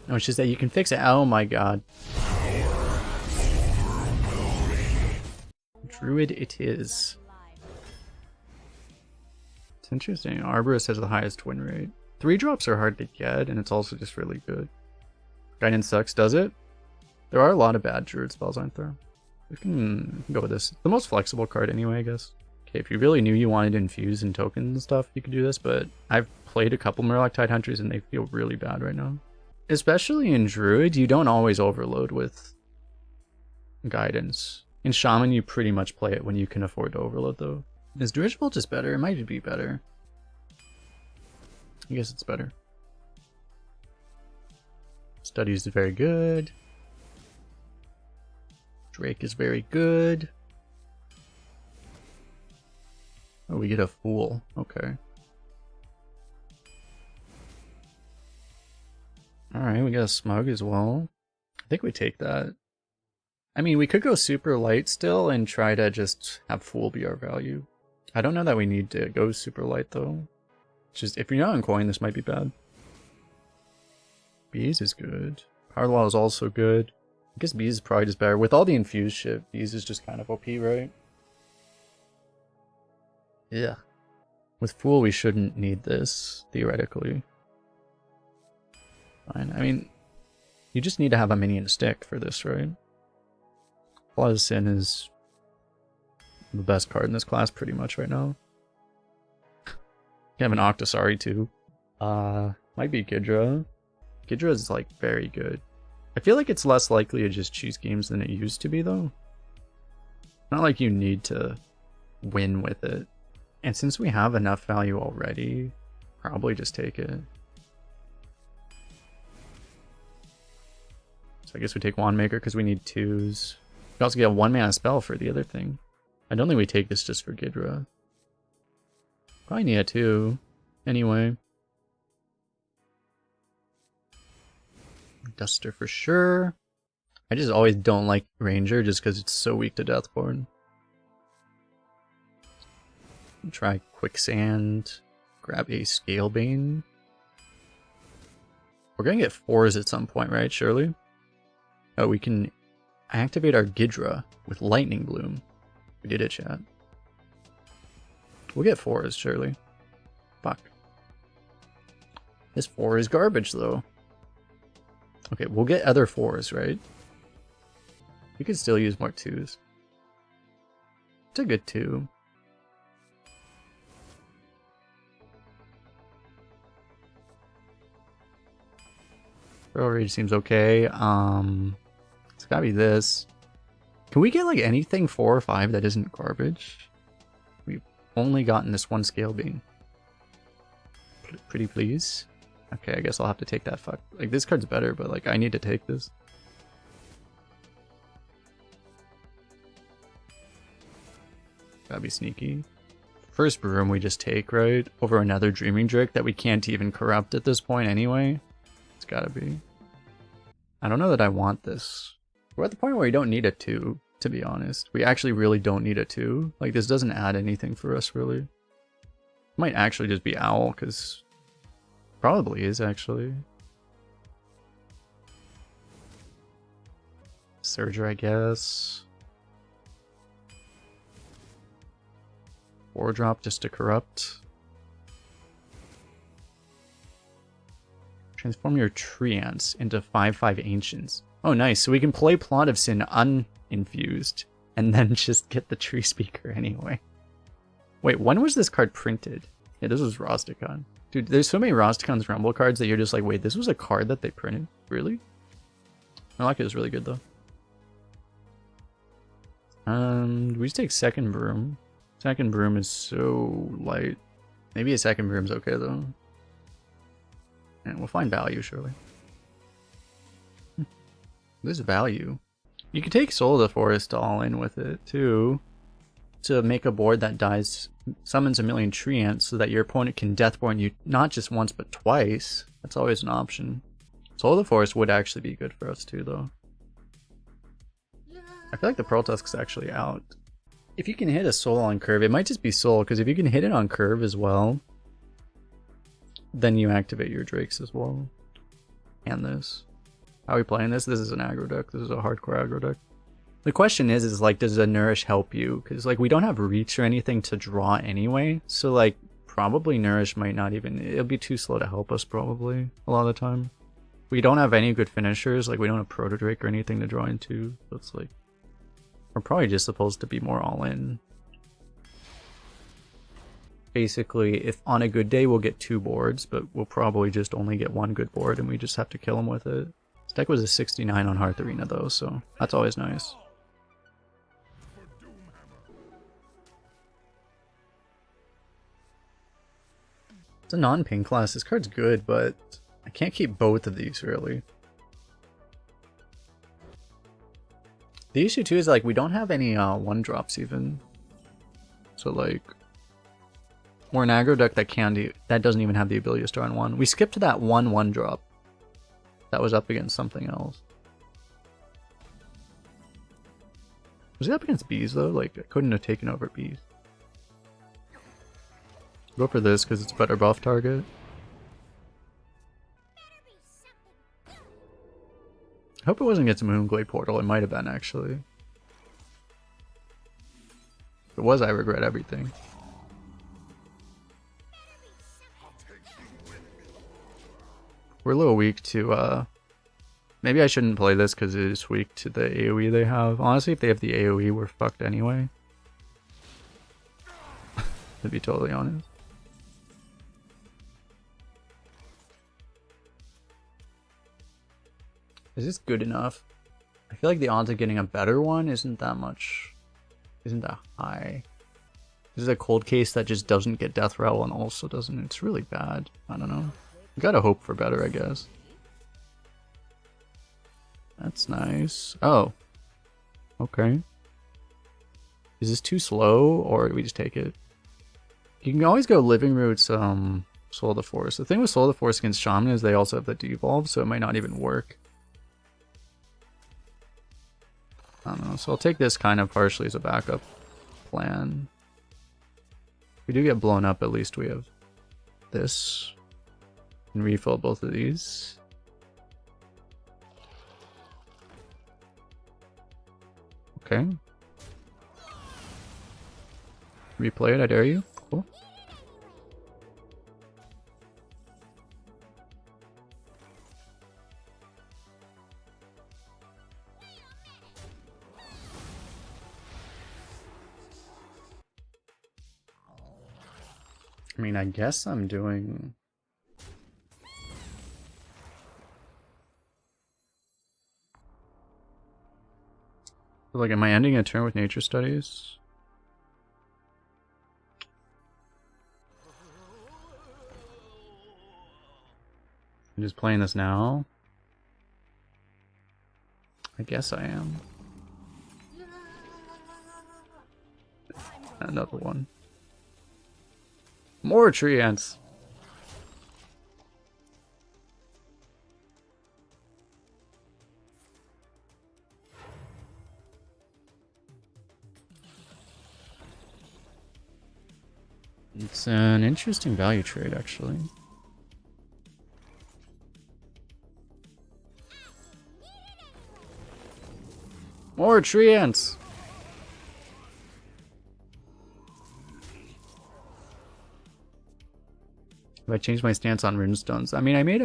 No, it's just that you can fix it. Oh my god. Druid it is. It's interesting. Arborist has the highest win rate. 3-drops are hard to get, and it's also just really good. Guidance sucks, does it? There are a lot of bad Druid spells, aren't there? We can go with this. The most flexible card anyway, I guess. Okay, if you really knew you wanted to infuse in tokens and stuff, you could do this, but I've played a couple Murloc-Tide Hunters and they feel really bad right now. Especially in Druid, you don't always overload with Guidance. In Shaman, you pretty much play it when you can afford to overload, though. Is Dirigible just better? It might be better. I guess it's better. Studies is very good. Drake is very good. Oh, we get a Fool. Okay. Alright, we got a Smug as well. I think we take that. I mean, we could go super light still and try to just have Fool be our value. I don't know that we need to go super light though. Just if you're not on coin, this might be bad. Bees is good. Power Law is also good. I guess Bees is probably just better. With all the infused shit, Bees is just kind of OP, right? Yeah. With Fool, we shouldn't need this, theoretically. Fine. I mean, you just need to have a minion stick for this, right? Flaw of Sin is the best card in this class pretty much right now. You have an Octosari too. Might be Gidra. Gidra is like very good. I feel like it's less likely to just choose games than it used to be though. Not like you need to win with it. And since we have enough value already, probably just take it. So I guess we take Wand Maker because we need 2s. We also get a 1-mana spell for the other thing. I don't think we take this just for Gidra. Probably need a 2. Anyway. Duster for sure. I just always don't like Ranger just because it's so weak to Deathborn. Try Quicksand. Grab a Scalebane. We're gonna get 4s at some point, right? Surely? Oh, we can activate our Gidra with Lightning Bloom. We did it, chat. We'll get 4s, surely. Fuck. This 4 is garbage, though. Okay, we'll get other 4s, right? We could still use more 2s. It's a good 2. Throw Rage seems okay. It's gotta be this. Can we get like anything 4 or 5 that isn't garbage? We've only gotten this one Scalebane. Pretty please. Okay, I guess I'll have to take that fuck. Like this card's better, but like I need to take this. Gotta be sneaky. First Broom we just take, right? Over another Dreaming Drake that we can't even corrupt at this point anyway. It's gotta be. I don't know that I want this. We're at the point where we don't need a 2, to be honest. We actually really don't need a 2. Like, this doesn't add anything for us, really. It might actually just be Owl, because... Probably is, actually. Surger, I guess. 4-drop just to corrupt. Transform your Treants into 5/5 Ancients. Oh, nice. So we can play Plot of Sin uninfused, and then just get the Tree Speaker anyway. Wait, when was this card printed? Yeah, this was Rosticon. Dude, there's so many Rosticon's Rumble cards that you're just like, wait, this was a card that they printed? Really? Malaka is really good, though. We just take Second Broom. Second Broom is so light. Maybe a Second Broom's okay, though. And we'll find value, surely. This value. You could take Soul of the Forest to all in with it, too. To make a board that dies, summons a million Treants so that your opponent can Deathborn you not just once, but twice. That's always an option. Soul of the Forest would actually be good for us, too, though. I feel like the Pearl Tusk's actually out. If you can hit a Soul on curve, it might just be Soul, because if you can hit it on curve as well, then you activate your Drakes as well. And this. How are we playing this? This is an aggro deck. This is a hardcore aggro deck. The question is like, does a Nourish help you? Because like we don't have reach or anything to draw anyway. So like probably Nourish might not even, it'll be too slow to help us probably a lot of the time. We don't have any good finishers, like we don't have Proto Drake or anything to draw into. So it's like, we're probably just supposed to be more all in. Basically, if on a good day we'll get 2 boards, but we'll probably just only get 1 good board and we just have to kill him with it. This deck was a 69 on Hearth Arena though, so that's always nice. It's a non-pink class. This card's good, but I can't keep both of these really. The issue too is like we don't have any 1-drops even. So like we're an aggro deck that doesn't even have the ability to start on 1. We skipped that 1-1-drop. That was up against something else. Was it up against bees though? Like I couldn't have taken over bees. Go for this because it's a better buff target. I hope it wasn't against Moonglade Portal. It might have been actually. If it was, I regret everything. We're a little weak to, maybe I shouldn't play this because it is weak to the AoE they have. Honestly, if they have the AoE, we're fucked anyway. To be totally honest. Is this good enough? I feel like the odds of getting a better one isn't that high. This is a cold case that just doesn't get Death Rattle and also doesn't. It's really bad. I don't know. We gotta hope for better, I guess. That's nice. Oh. Okay. Is this too slow, or do we just take it? You can always go Living Roots, Soul of the Forest. The thing with Soul of the Forest against Shaman is they also have the devolve, so it might not even work. I don't know, so I'll take this kind of partially as a backup plan. If we do get blown up, at least we have this. And refill both of these. Okay. Replay it, I dare you. Cool. I mean, I guess I'm doing... Like, am I ending a turn with Nature Studies? I'm just playing this now? I guess I am. Another one. More tree ants. It's an interesting value trade, actually. More tree ants! Have I changed my stance on runestones? I mean, I made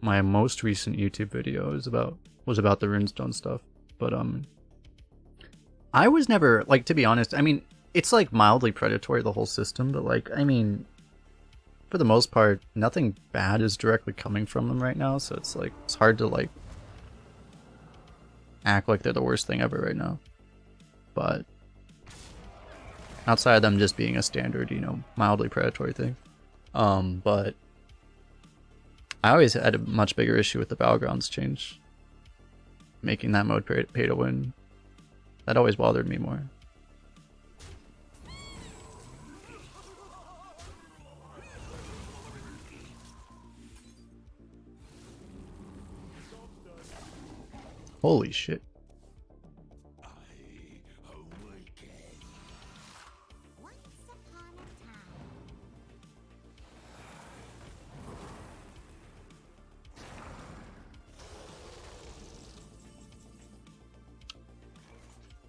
my most recent YouTube video was about the runestone stuff, but I was never, like, to be honest, I mean, it's like mildly predatory, the whole system, but like, I mean, for the most part, nothing bad is directly coming from them right now, so it's like, it's hard to like act like they're the worst thing ever right now. But outside of them just being a standard, you know, mildly predatory thing. But I always had a much bigger issue with the Battlegrounds change. Making that mode pay to win. That always bothered me more. Holy shit.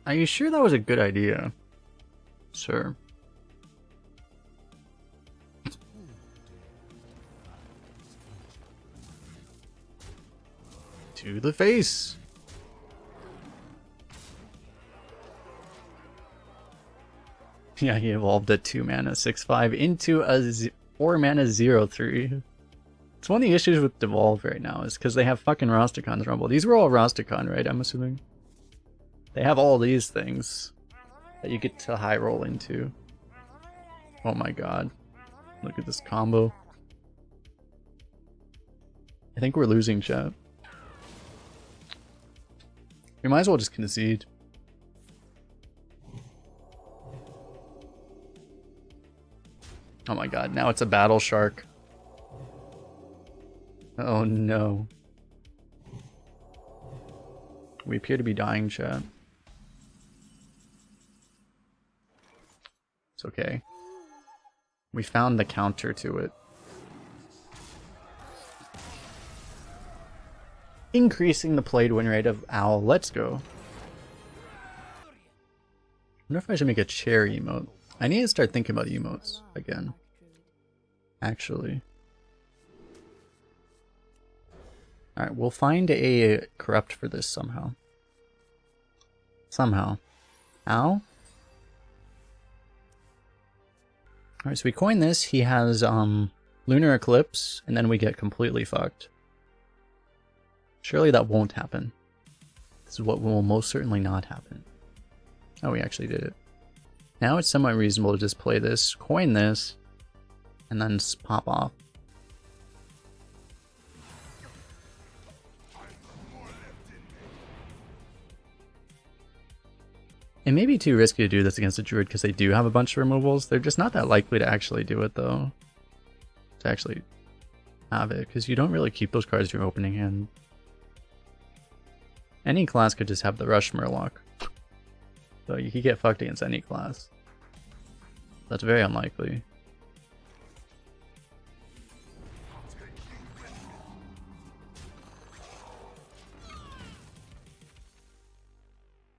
Are you sure that was a good idea, sir? To the face. Yeah, he evolved a 2 mana 6/5 into a 4 mana 0/3. It's one of the issues with Devolve right now is because they have fucking Rosticon's Rumble. These were all Rosticon, right? I'm assuming. They have all these things that you get to high roll into. Oh my god. Look at this combo. I think we're losing, chat. We might as well just concede. Oh my god, now it's a battle shark. Oh no. We appear to be dying, chat. It's okay. We found the counter to it. Increasing the played win rate of Owl. Let's go. I wonder if I should make a chair emote. I need to start thinking about emotes again. Actually. Alright, we'll find a corrupt for this somehow. Somehow. Ow? Alright, so we coin this. He has Lunar Eclipse, and then we get completely fucked. Surely that won't happen. This is what will most certainly not happen. Oh, we actually did it. Now it's somewhat reasonable to just play this, coin this, and then just pop off. It may be too risky to do this against a druid because they do have a bunch of removals. They're just not that likely to actually do it though. To actually have it, because you don't really keep those cards in your opening hand. Any class could just have the Rush Murloc. So you could get fucked against any class. That's very unlikely.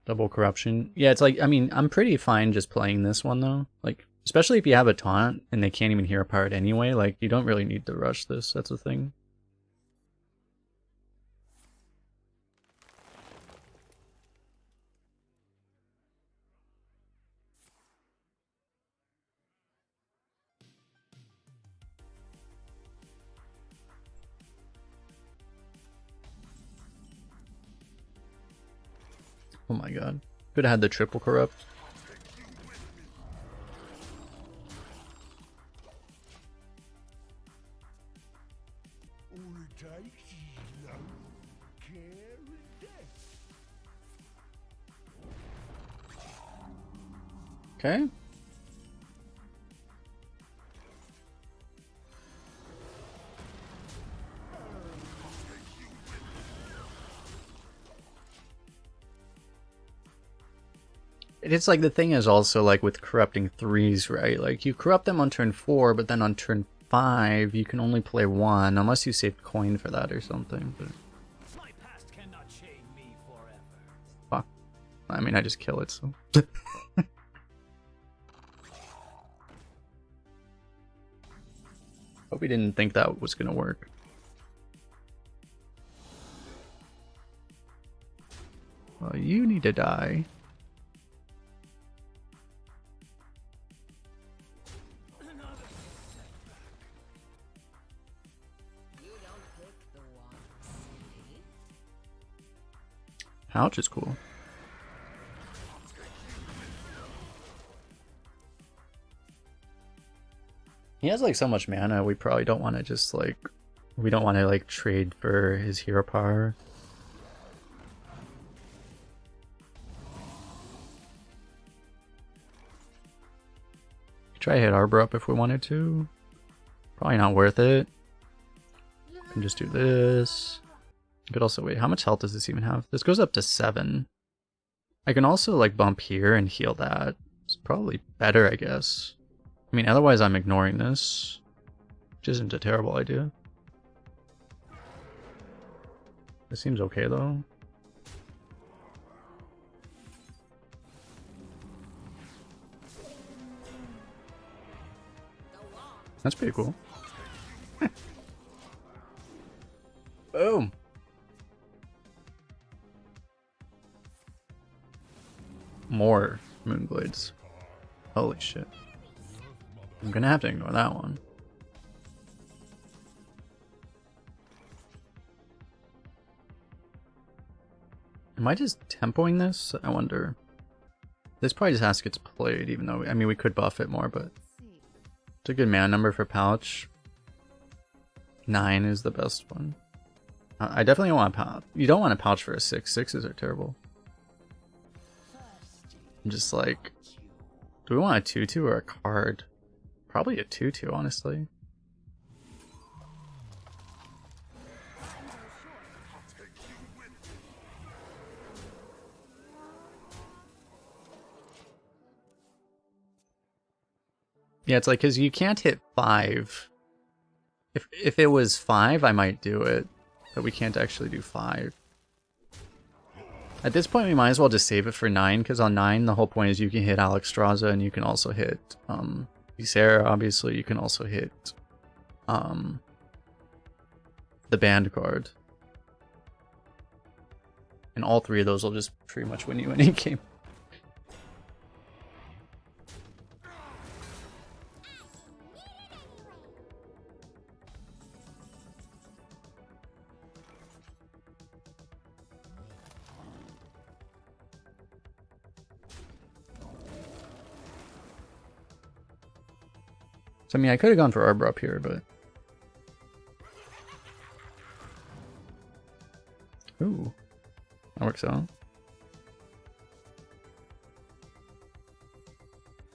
Double corruption. Yeah, it's like, I mean, I'm pretty fine just playing this one though. Like, especially if you have a taunt and they can't even hear a part anyway, like, you don't really need to rush this, that's the thing. Oh my god. Could have had the triple corrupt. Okay. It's like the thing is also like with corrupting 3s, right? Like you corrupt them on turn 4, but then on turn 5 you can only play 1 unless you save coin for that or something. But My past cannot shame me forever. fuck. I mean, I just kill it, so. Hope we didn't think that was gonna work. Well, you need to die. Pouch is cool. He has like so much mana, we probably don't want to just like, we don't want to like trade for his hero power. Try to hit Arbor up if we wanted to. Probably not worth it. We can just do this. I could also wait, how much health does this even have? This goes up to 7. I can also like bump here and heal that. It's probably better, I guess. I mean, otherwise I'm ignoring this, which isn't a terrible idea. This seems okay though. That's pretty cool. Boom. More Moonblades. Holy shit. I'm gonna have to ignore that one. Am I just tempoing this? I wonder. This probably just has to get played, even though, I mean, we could buff it more, but it's a good mana number for Pouch. 9 is the best one. I definitely don't want a Pouch. You don't want a Pouch for a 6. 6s are terrible. I'm just like, do we want a 2/2 or a card? Probably a 2/2, honestly. Yeah, it's like, because you can't hit 5. If it was 5, I might do it, but we can't actually do 5. At this point, we might as well just save it for 9, because on 9, the whole point is you can hit Alexstrasza, and you can also hit Ysera, obviously. You can also hit the band card. And all 3 of those will just pretty much win you any game. So, I mean, I could have gone for Arbor up here, but... Ooh. That works out.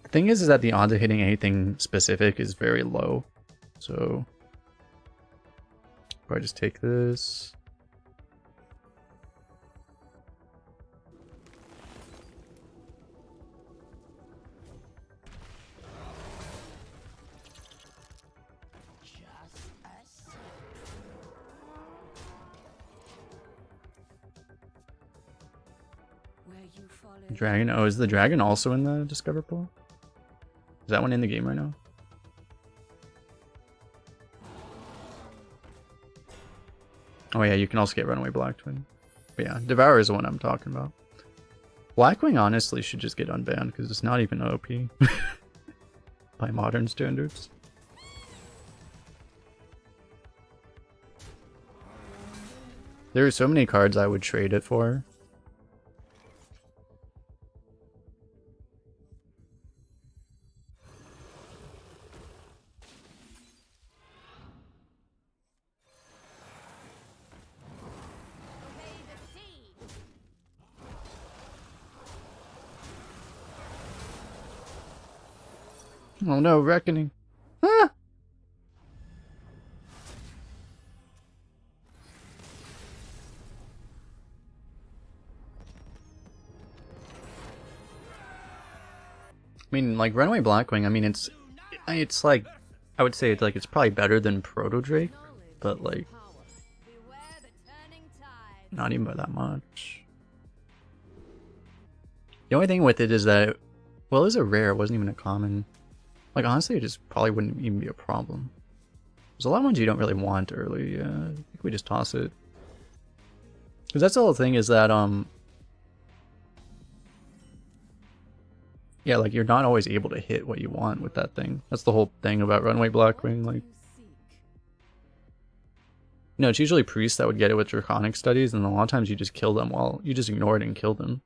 The thing is that the odds of hitting anything specific is very low. So... If I just take this... Dragon. Oh, is the dragon also in the Discover pool? Is that one in the game right now? Oh yeah, you can also get Runaway Black Twin. But yeah, Devour is the one I'm talking about. Blackwing honestly should just get unbanned because it's not even OP by modern standards. There are so many cards I would trade it for. Oh no, Reckoning. Ah! I mean, like, Runaway Blackwing, I mean, it's like, I would say it's like, it's probably better than Proto Drake, but like, not even by that much. The only thing with it is that, well, it was a rare, it wasn't even a common. Like, honestly, it just probably wouldn't even be a problem. There's a lot of ones you don't really want early. I think we just toss it. Because that's the whole thing is that, yeah, like, you're not always able to hit what you want with that thing. That's the whole thing about Runaway Blackwing. Like, you know, it's usually priests that would get it with Draconic Studies, and a lot of times you just kill them while you just ignore it and kill them.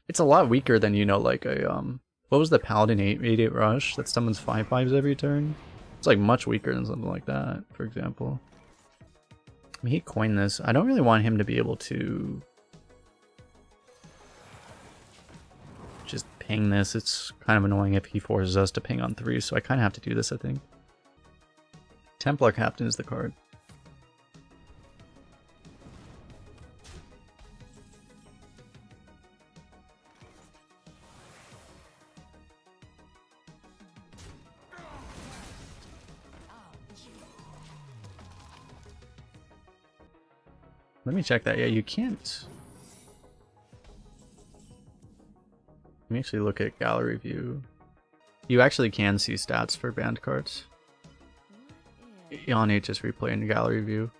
It's a lot weaker than, you know, like a, what was the Paladin 8/8 Rush that summons 5/5s every turn? It's like much weaker than something like that, for example. I mean, he coined this. I don't really want him to be able to just ping this. It's kind of annoying if he forces us to ping on 3, so I kind of have to do this, I think. Templar Captain is the card. Let me check that. Yeah, you can't. Let me actually look at gallery view. You actually can see stats for banned cards on HS Replay and Gallery View.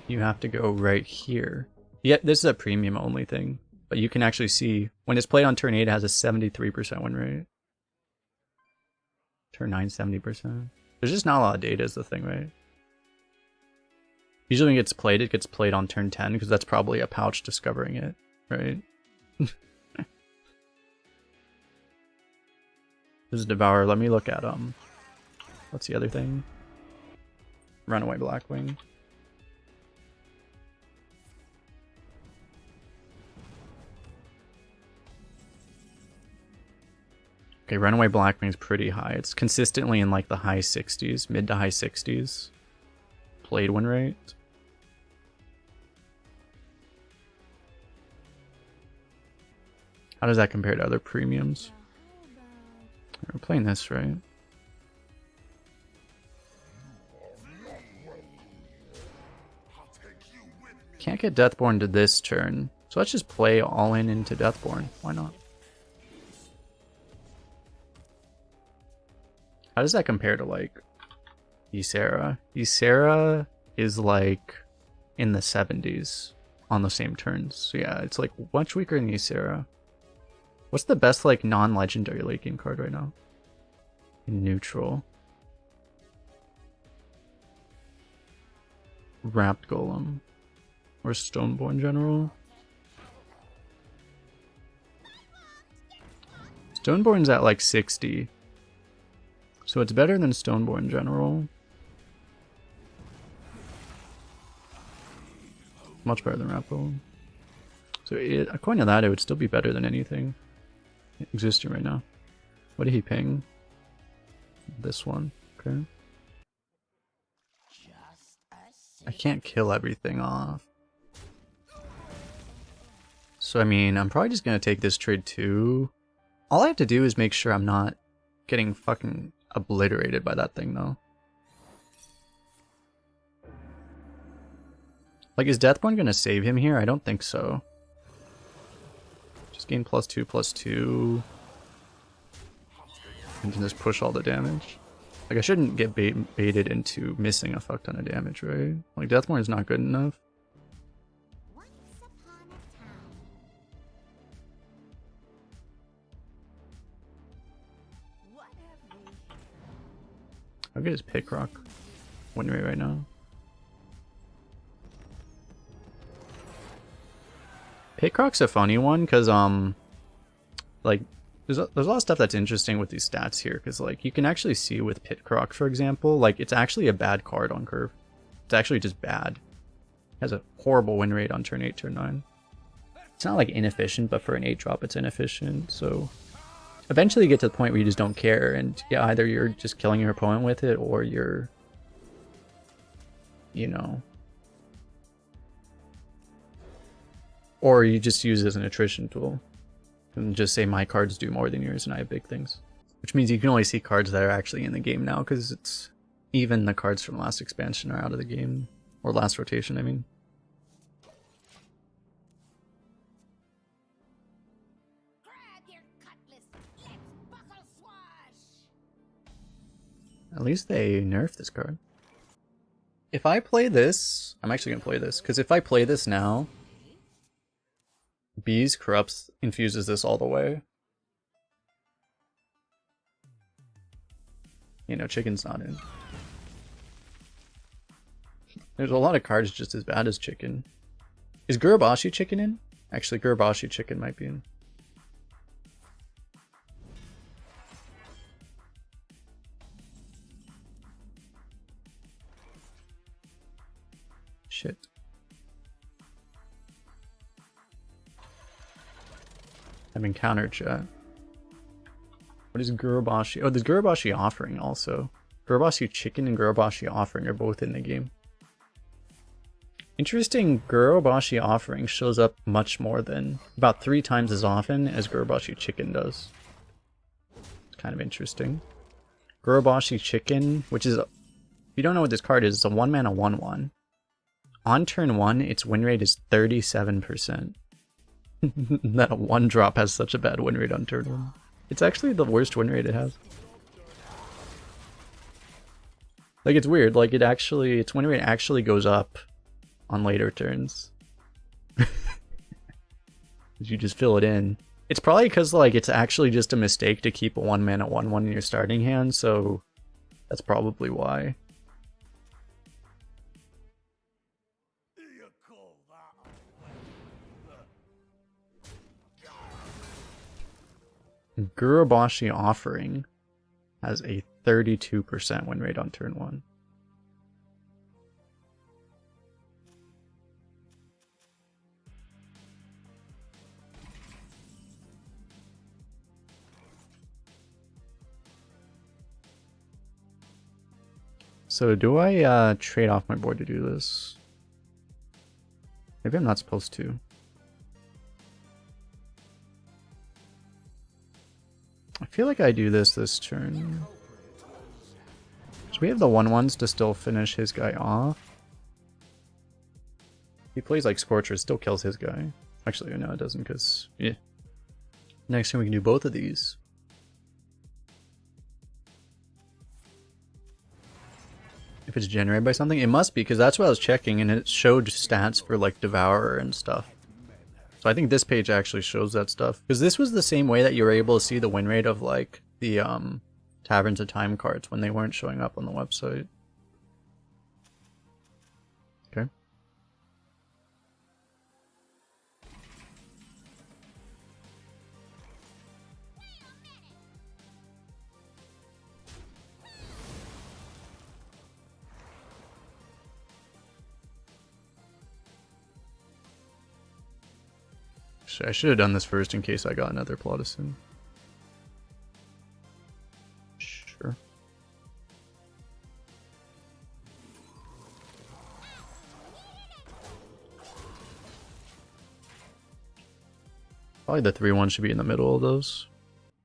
You have to go right here. Yeah, this is a premium only thing, but you can actually see when it's played on turn 8, it has a 73% win rate. Turn 9, 70%. There's just not a lot of data is the thing, right? Usually when it gets played on turn 10 because that's probably a pouch discovering it, right? This is Devourer. Let me look at what's the other thing? Runaway Blackwing. Okay, Runaway Blackwing is pretty high. It's consistently in like the high 60s, mid to high 60s. Played win rate. How does that compare to other premiums? We're playing this, right? Can't get Deathborn to this turn. So let's just play all in into Deathborn. Why not? How does that compare to like Ysera? Ysera is like in the 70s on the same turns. So yeah, it's like much weaker than Ysera. What's the best like non-legendary late game card right now? In neutral. Wrapped Golem. Or Stoneborn General. Stoneborn's at like 60. So it's better than Stoneborn General. Much better than Wrapped Golem. So according to that, it would still be better than anything existing right now. What did he ping? This one. Okay. I can't kill everything off. So I mean, I'm probably just gonna take this trade too. All I have to do is make sure I'm not getting fucking obliterated by that thing though. Like, is Deathborn gonna save him here? I don't think so. Just gain +2/+2. And then just push all the damage. Like, I shouldn't get baited into missing a fuck ton of damage, right? Like, Deathborn is not good enough. I'll get his Pickrock win rate right now. Pickrock's a funny one because like there's a lot of stuff that's interesting with these stats here because like you can actually see with Pickrock, for example, like it's actually a bad card on curve. It's actually just bad. It has a horrible win rate on turn 8, turn 9. It's not like inefficient, but for an 8-drop it's inefficient, so eventually you get to the point where you just don't care, and yeah, either you're just killing your opponent with it, or you're, you know, or you just use it as an attrition tool and just say my cards do more than yours and I have big things. Which means you can only see cards that are actually in the game now, because it's even the cards from last expansion are out of the game, or last rotation, I mean. At least they nerfed this card. If I play this, I'm actually going to play this, because if I play this now, Bees Corrupts infuses this all the way. You know, Chicken's not in. There's a lot of cards just as bad as Chicken. Is Gurubashi Chicken in? Actually, Gurubashi Chicken might be in. Shit. I've encountered chat. What is Gurubashi? Oh, there's Gurubashi Offering also. Gurubashi Chicken and Gurubashi Offering are both in the game. Interesting, Gurubashi Offering shows up much more than, about 3 times as often as Gurubashi Chicken does. It's kind of interesting. Gurubashi Chicken, which is you don't know what this card is, it's a 1-mana 1/1. On turn 1, its win rate is 37%. That a 1-drop has such a bad win rate on turn 1. It's actually the worst win rate it has. Like, it's weird, like its win rate actually goes up on later turns. You just fill it in. It's probably because, like, it's actually just a mistake to keep a 1-mana 1/1 in your starting hand, so that's probably why. Gurubashi Offering has a 32% win rate on turn 1. So do I trade off my board to do this? Maybe I'm not supposed to. I feel like I do this turn. So we have the 1/1s to still finish his guy off. He plays like Scorcher, it still kills his guy. Actually, no, it doesn't, because yeah. Next turn we can do both of these. If it's generated by something, it must be, because that's what I was checking, and it showed stats for like Devourer and stuff. So I think this page actually shows that stuff, because this was the same way that you were able to see the win rate of like the Taverns of Time cards when they weren't showing up on the website. Okay. I should have done this first in case I got another Plotasin. Sure. Probably the 3/1 should be in the middle of those.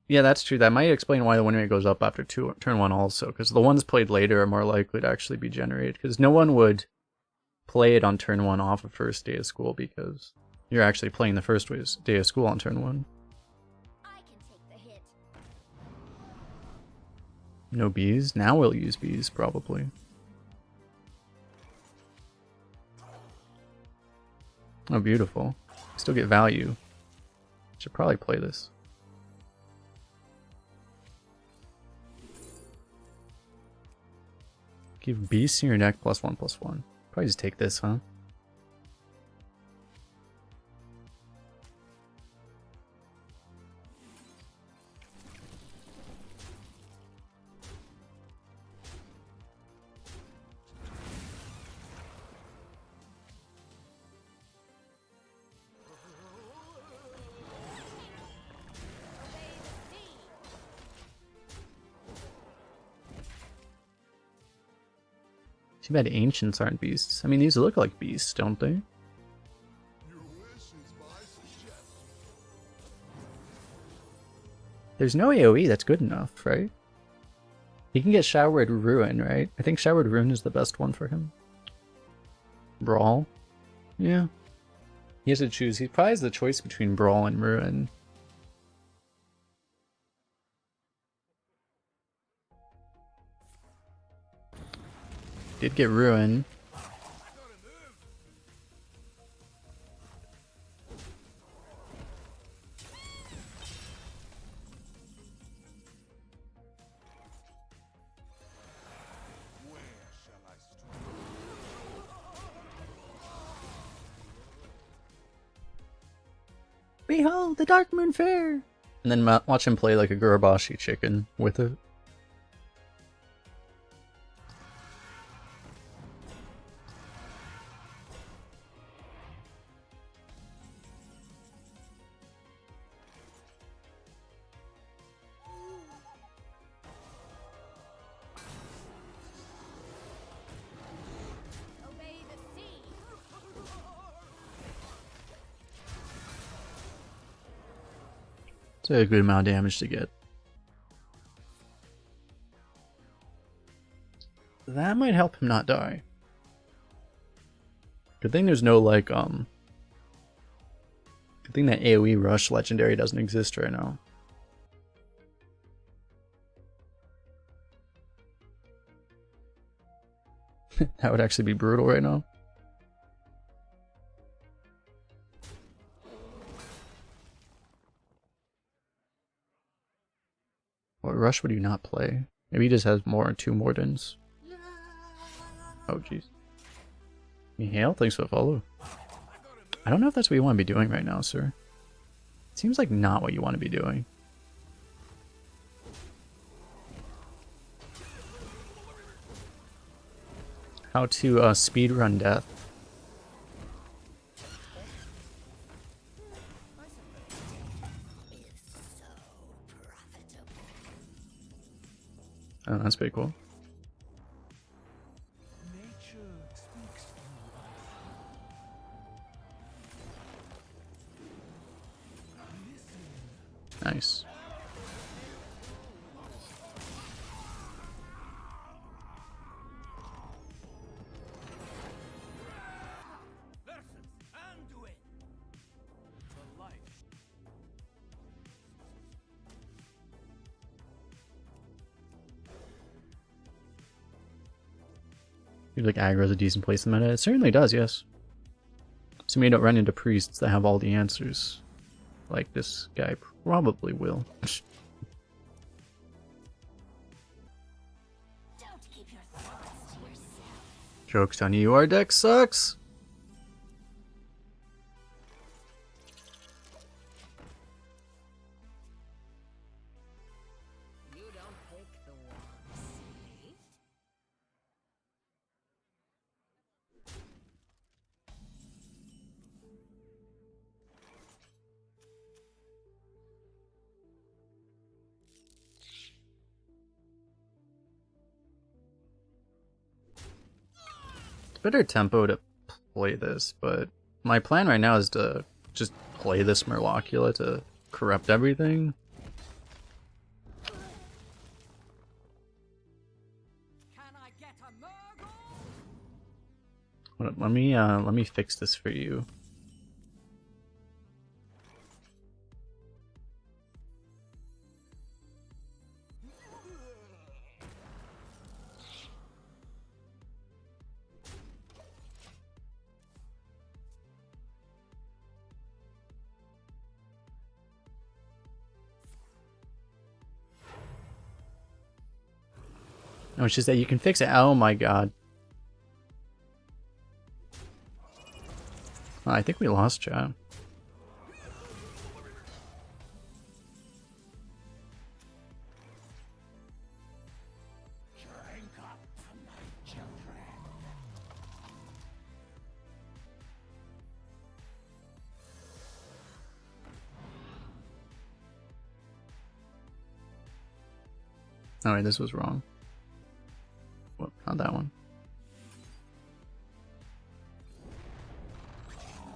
Yeah, that's true. That might explain why the win rate goes up after turn 1 also, because the ones played later are more likely to actually be generated, because no one would play it on turn 1 off of first day of school, because you're actually playing the first day of school on turn 1. I can take the hit. No bees? Now we'll use bees, probably. Oh, beautiful. Still get value. Should probably play this. Give beasts in your deck +1/+1. Probably just take this, huh? Too bad ancients aren't beasts. I mean, these look like beasts, don't they? There's no AoE that's good enough, right? He can get Showered Ruin, right? I think Showered Ruin is the best one for him. Brawl? Yeah. He has to choose. He probably has the choice between Brawl and Ruin. Did get Ruin. Behold the Dark Moon Fair! And then watch him play like a Gurubashi chicken with it. Obey the sea. It's a good amount of damage to get. That might help him not die. Good thing there's no like good thing that AoE rush legendary doesn't exist right now. That would actually be brutal right now. What rush would you not play? Maybe he just has two Mordens. Oh jeez. Mihail, thanks for the follow. I don't know if that's what you want to be doing right now, sir. It seems like not what you want to be doing. How to speedrun death. Oh, that's pretty cool. Nice. You like aggro is a decent place in the meta? It certainly does, yes. So you don't run into priests that have all the answers. Like this guy probably will. Don't keep your thoughts to yourself. Joke's on you, our deck sucks! You don't pick the ones, see? It's better tempo to play this, but my plan right now is to just play this Murlocula to corrupt everything. Can I get a Murgle? Let me fix this for you. No, it's just that you can fix it. Oh my god. Oh, I think we lost chat. Oh wait, this was wrong. Whoop, not that one.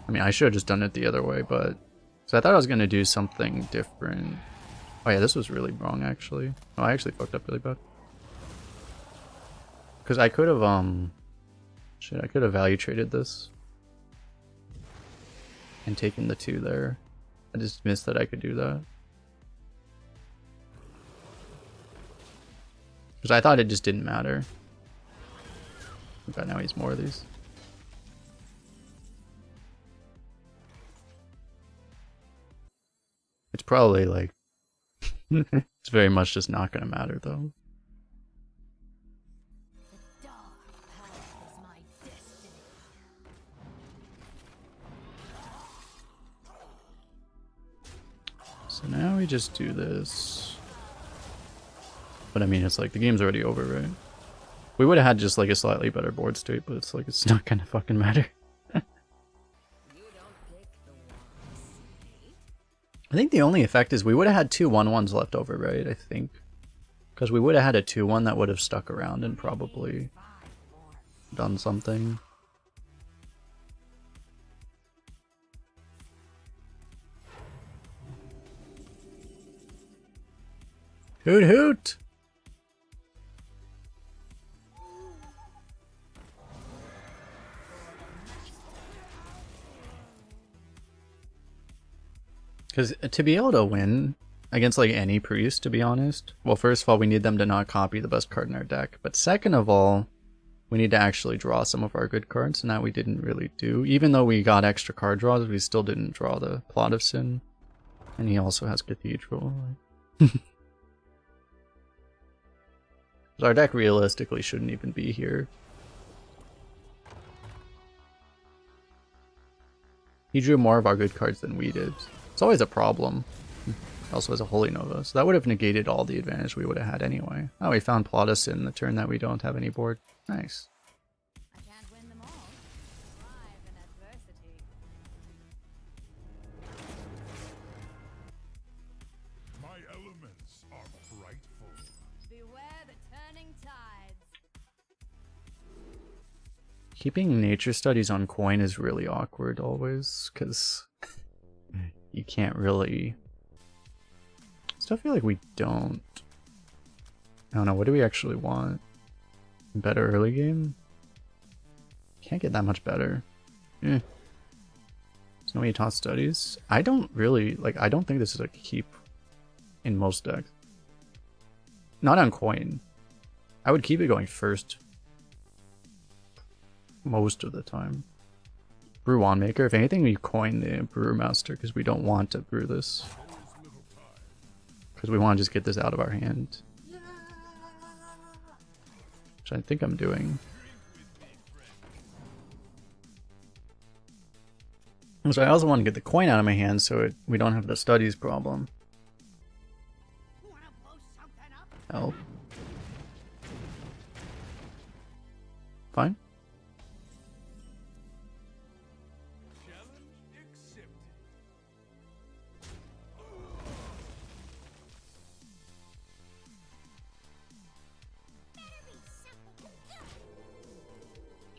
I mean, I should have just done it the other way, but... So I thought I was going to do something different. Oh yeah, this was really wrong, actually. Oh, I actually fucked up really bad. Because I could have, Shit, I could have value traded this. And taken the 2 there. I just missed that I could do that. Because I thought it just didn't matter. But now he's more of these. It's probably like... it's very much just not going to matter though. The dark path is my destiny. So now we just do this. But I mean, it's like the game's already over, right? We would have had just like a slightly better board state, but it's like it's not gonna fucking matter. You don't pick the ones, see? I think the only effect is we would have had 2 1/1s left over, right? I think. Because we would have had a 2/1 that would have stuck around and probably done something. Hoot hoot! Because to be able to win against like any priest, to be honest, well, first of all, we need them to not copy the best card in our deck. But second of all, we need to actually draw some of our good cards, and that we didn't really do. Even though we got extra card draws, we still didn't draw the Plot of Sin. And he also has Cathedral. Our deck realistically shouldn't even be here. He drew more of our good cards than we did. It's always a problem. He also has a Holy Nova, so that would have negated all the advantage we would have had anyway. Oh, we found Plot of Sin the turn that we don't have any board. Nice. I can't win them all. Thrive in adversity. My elements are frightful. Beware the turning tides. Keeping nature studies on coin is really awkward always, because you can't really... Still feel like we don't... I don't know, what do we actually want? Better early game? Can't get that much better. There's no way to toss studies. I don't really, like, I don't think this is a keep in most decks. Not on coin. I would keep it going first. Most of the time. Brew Wand Maker. If anything, we coin the Brewer Master because we don't want to brew this. Because we want to just get this out of our hand. Which I think I'm doing. So I also want to get the coin out of my hand so we don't have the studies problem. Help. Fine.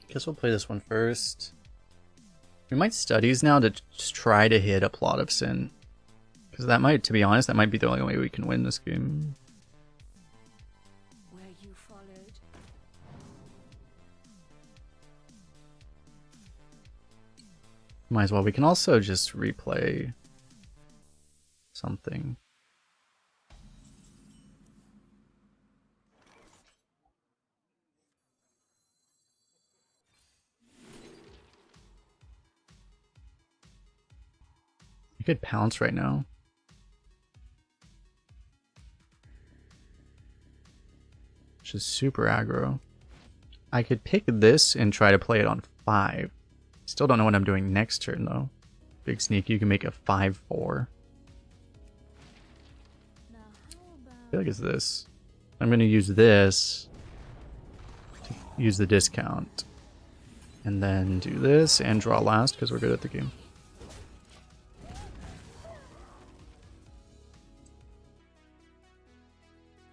Guess we'll play this one first. We might studies now to just try to hit a Plot of Sin. Because that might, to be honest, that might be the only way we can win this game. Where you followed. Might as well. We can also just replay something. I could pounce right now. Which is super aggro. I could pick this and try to play it on 5. Still don't know what I'm doing next turn though. Big sneak, you can make a 5-4. Now how I feel like it's this. I'm going to use this to use the discount. And then do this and draw last because we're good at the game.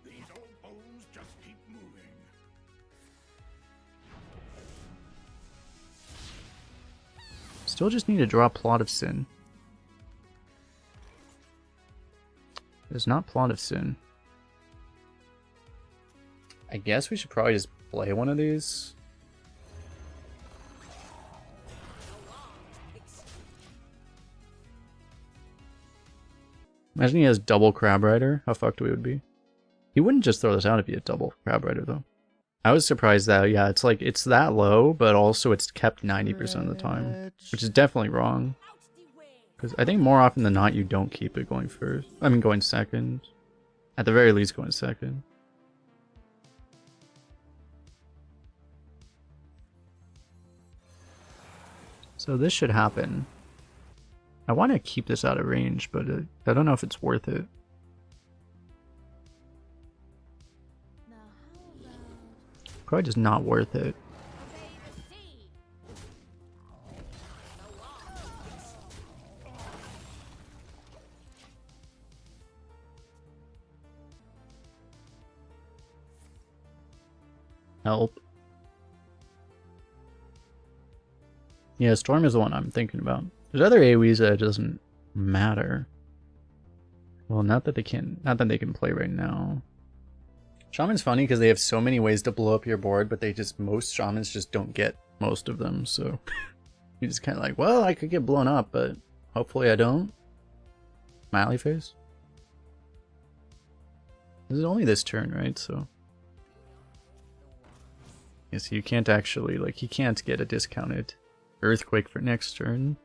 These old bones just keep moving. Still just need to draw Plot of Sin. There's not Plot of Sin. I guess we should probably just play one of these. Imagine he has double Crab Rider. How fucked we would be. He wouldn't just throw this out if he had double Crab Rider though. I was surprised that, yeah, it's like, it's that low, but also it's kept 90% of the time. Which is definitely wrong. Because I think more often than not, you don't keep it going first. I mean, going second. At the very least, going second. So this should happen. I want to keep this out of range, but I don't know if it's worth it. Now how about Probably just not worth it. obey the sea? Help. Yeah, Storm is the one I'm thinking about. There's other AoEs that it doesn't matter. Well, not that they can play right now. Shaman's funny because they have so many ways to blow up your board, but most Shamans just don't get most of them, so you're just kind of like, well, I could get blown up, but hopefully I don't. Smiley face? This is only this turn, right? So yes, you can't actually, like, he can't get a discounted earthquake for next turn.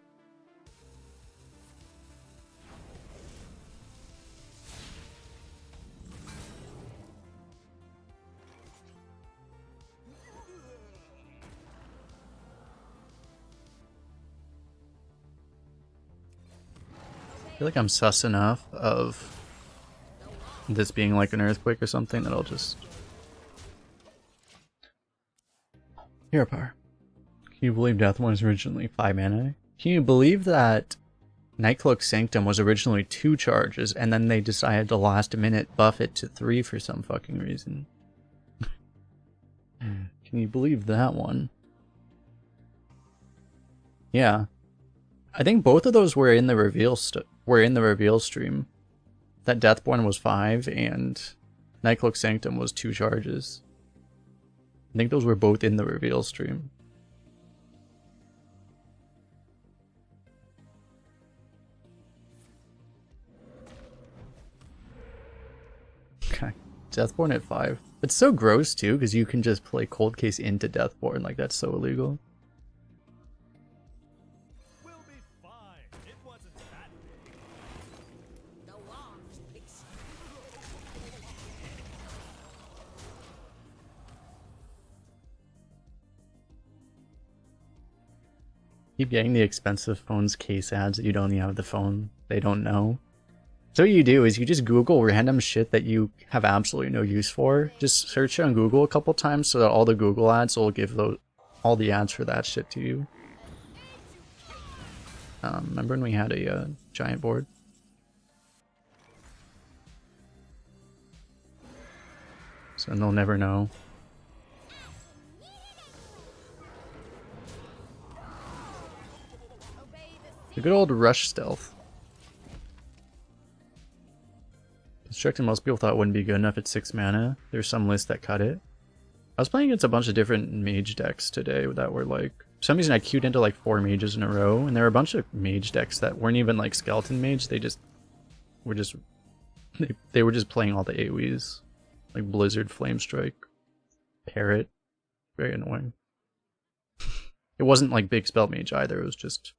I feel like I'm sus enough of this being like an earthquake or something that I'll just... Hero power. Can you believe Deathborn was originally 5 mana? Can you believe that Nightcloak Sanctum was originally 2 charges and then they decided to last minute buff it to 3 for some fucking reason? Can you believe that one? Yeah. I think both of those were in the reveal stream. That Deathborn was 5 and Nightcloak Sanctum was 2 charges. I think those were both in the reveal stream. Okay, Deathborn at 5. It's so gross too, because you can just play Cold Case into Deathborn, like that's so illegal. We'll be fine. It wasn't that big. The wand picks Keep getting the expensive phones case ads that you don't even have the phone. They don't know. So what you do is you just Google random shit that you have absolutely no use for. Just search it on Google a couple times so that all the Google ads will give all the ads for that shit to you. Remember when we had a giant board? So they'll never know. The good old rush stealth. Constructed, most people thought it wouldn't be good enough at 6 mana. There's some lists that cut it. I was playing against a bunch of different mage decks today that were like... For some reason I queued into like 4 mages in a row, and there were a bunch of mage decks that weren't even like skeleton mage, they just... were just... They were just playing all the AoEs. Like Blizzard, Flame Strike, Parrot. Very annoying. It wasn't like big spell mage either, it was just...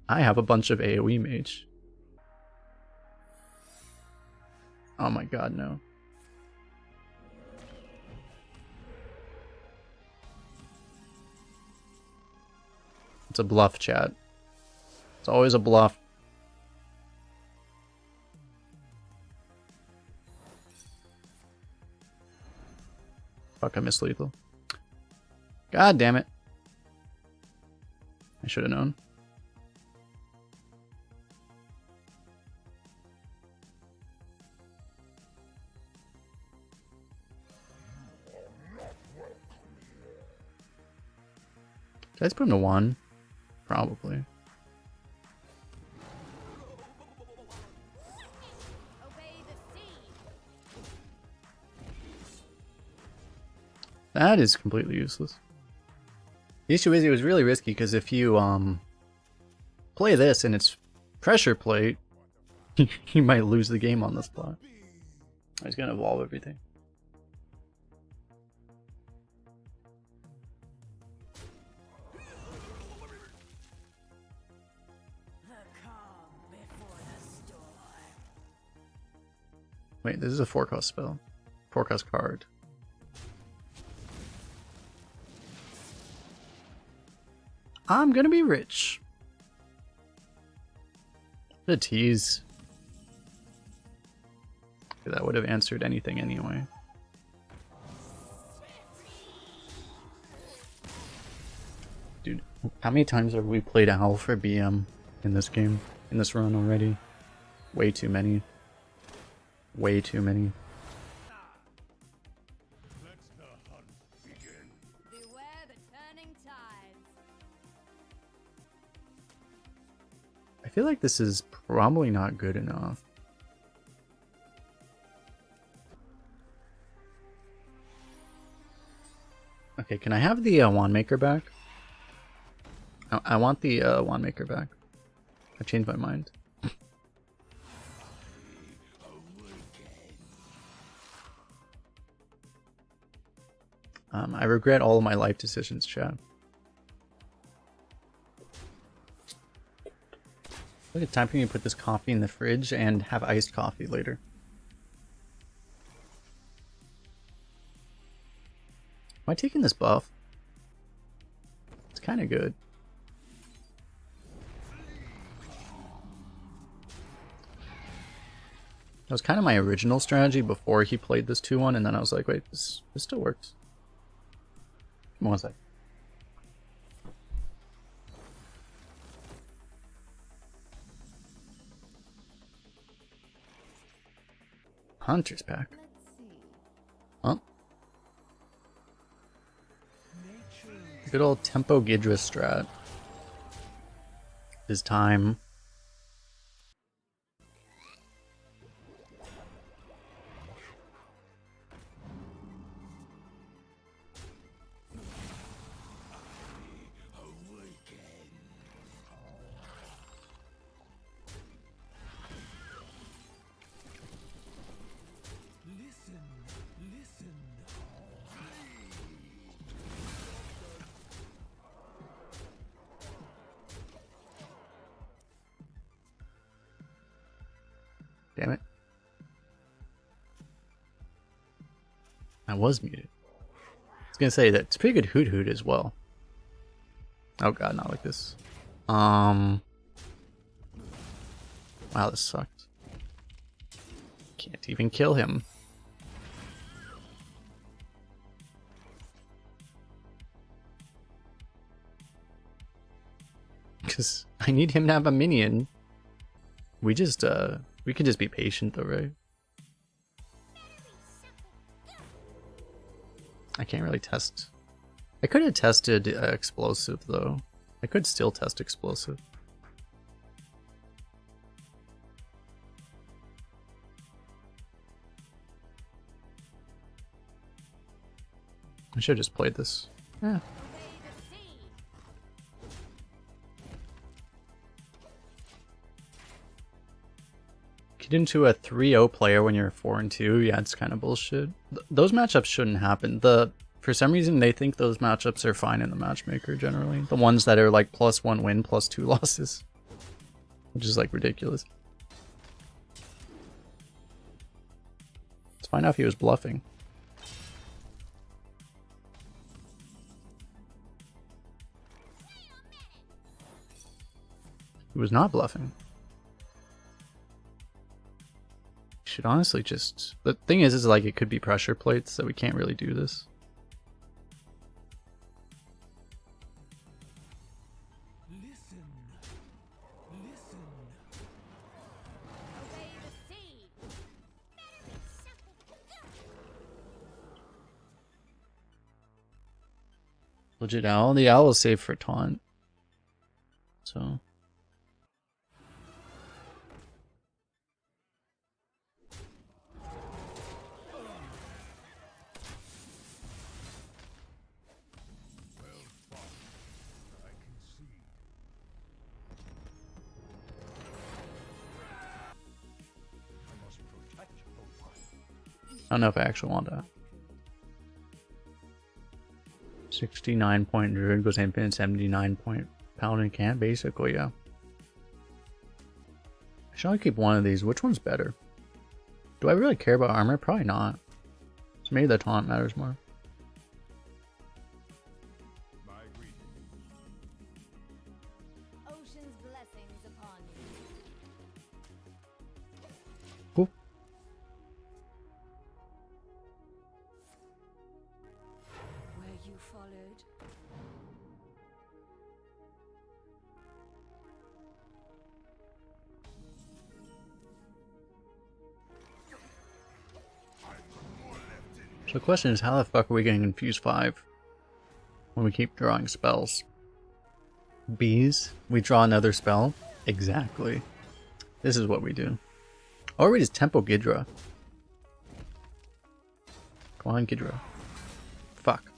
I have a bunch of AoE mage. Oh my god, no. It's a bluff, chat. It's always a bluff. Fuck, I missed lethal. God damn it. I should have known. Did I just put him to 1? Probably. obey the sea. That is completely useless. The issue is it was really risky because if you play this and it's pressure plate, you might lose the game on the spot. He's gonna evolve everything. The calm before the storm. Wait, this is a forecast spell. Forecast card. I'm gonna be rich. What a tease. That would have answered anything anyway. Dude, how many times have we played Owl for BM in this game? In this run already? Way too many. Way too many. Let the hunt begin. Beware the turning tides. I feel like this is probably not good enough. Okay, can I have the wand maker back? I want the wand maker back. I've changed my mind. I regret all of my life decisions, chat. Look at time for me to put this coffee in the fridge and have iced coffee later. Am I taking this buff? It's kind of good. That was kind of my original strategy before he played this 2-1, and then I was like, wait, this still works. Come on, one sec. Hunter's pack. Huh? Good old tempo Gidra strat. His time. Damn it. I was muted. I was gonna say that it's pretty good hoot hoot as well. Oh god, not like this. Wow, this sucked. Can't even kill him. Because I need him to have a minion. We just, we can just be patient though, right? I can't really test. I could have tested explosive though. I could still test explosive. I should have just played this. Yeah. Get into a 3-0 player when you're 4-2, yeah, it's kind of bullshit. Those matchups shouldn't happen. For some reason, they think those matchups are fine in the matchmaker generally. The ones that are like +1 win, +2 losses. Which is like ridiculous. Let's find out if he was bluffing. He was not bluffing. Should honestly just... The thing is like it could be pressure plates, so we can't really do this. Listen. Listen. Obey the sea. Legit owl? The owl is safe for taunt. So... I don't know if I actually want that. 69 point druid goes infinite, 79 point paladin can't, basically, yeah. I should only keep one of these. Which one's better? Do I really care about armor? Probably not. So maybe the taunt matters more. Ocean's blessings upon you. Cool. Where you followed. So the question is, how the fuck are we getting Infuse 5 when we keep drawing spells? Bees? We draw another spell? Exactly. This is what we do. Or we just Tempo Gidra. Come on, Gidra. Fuck.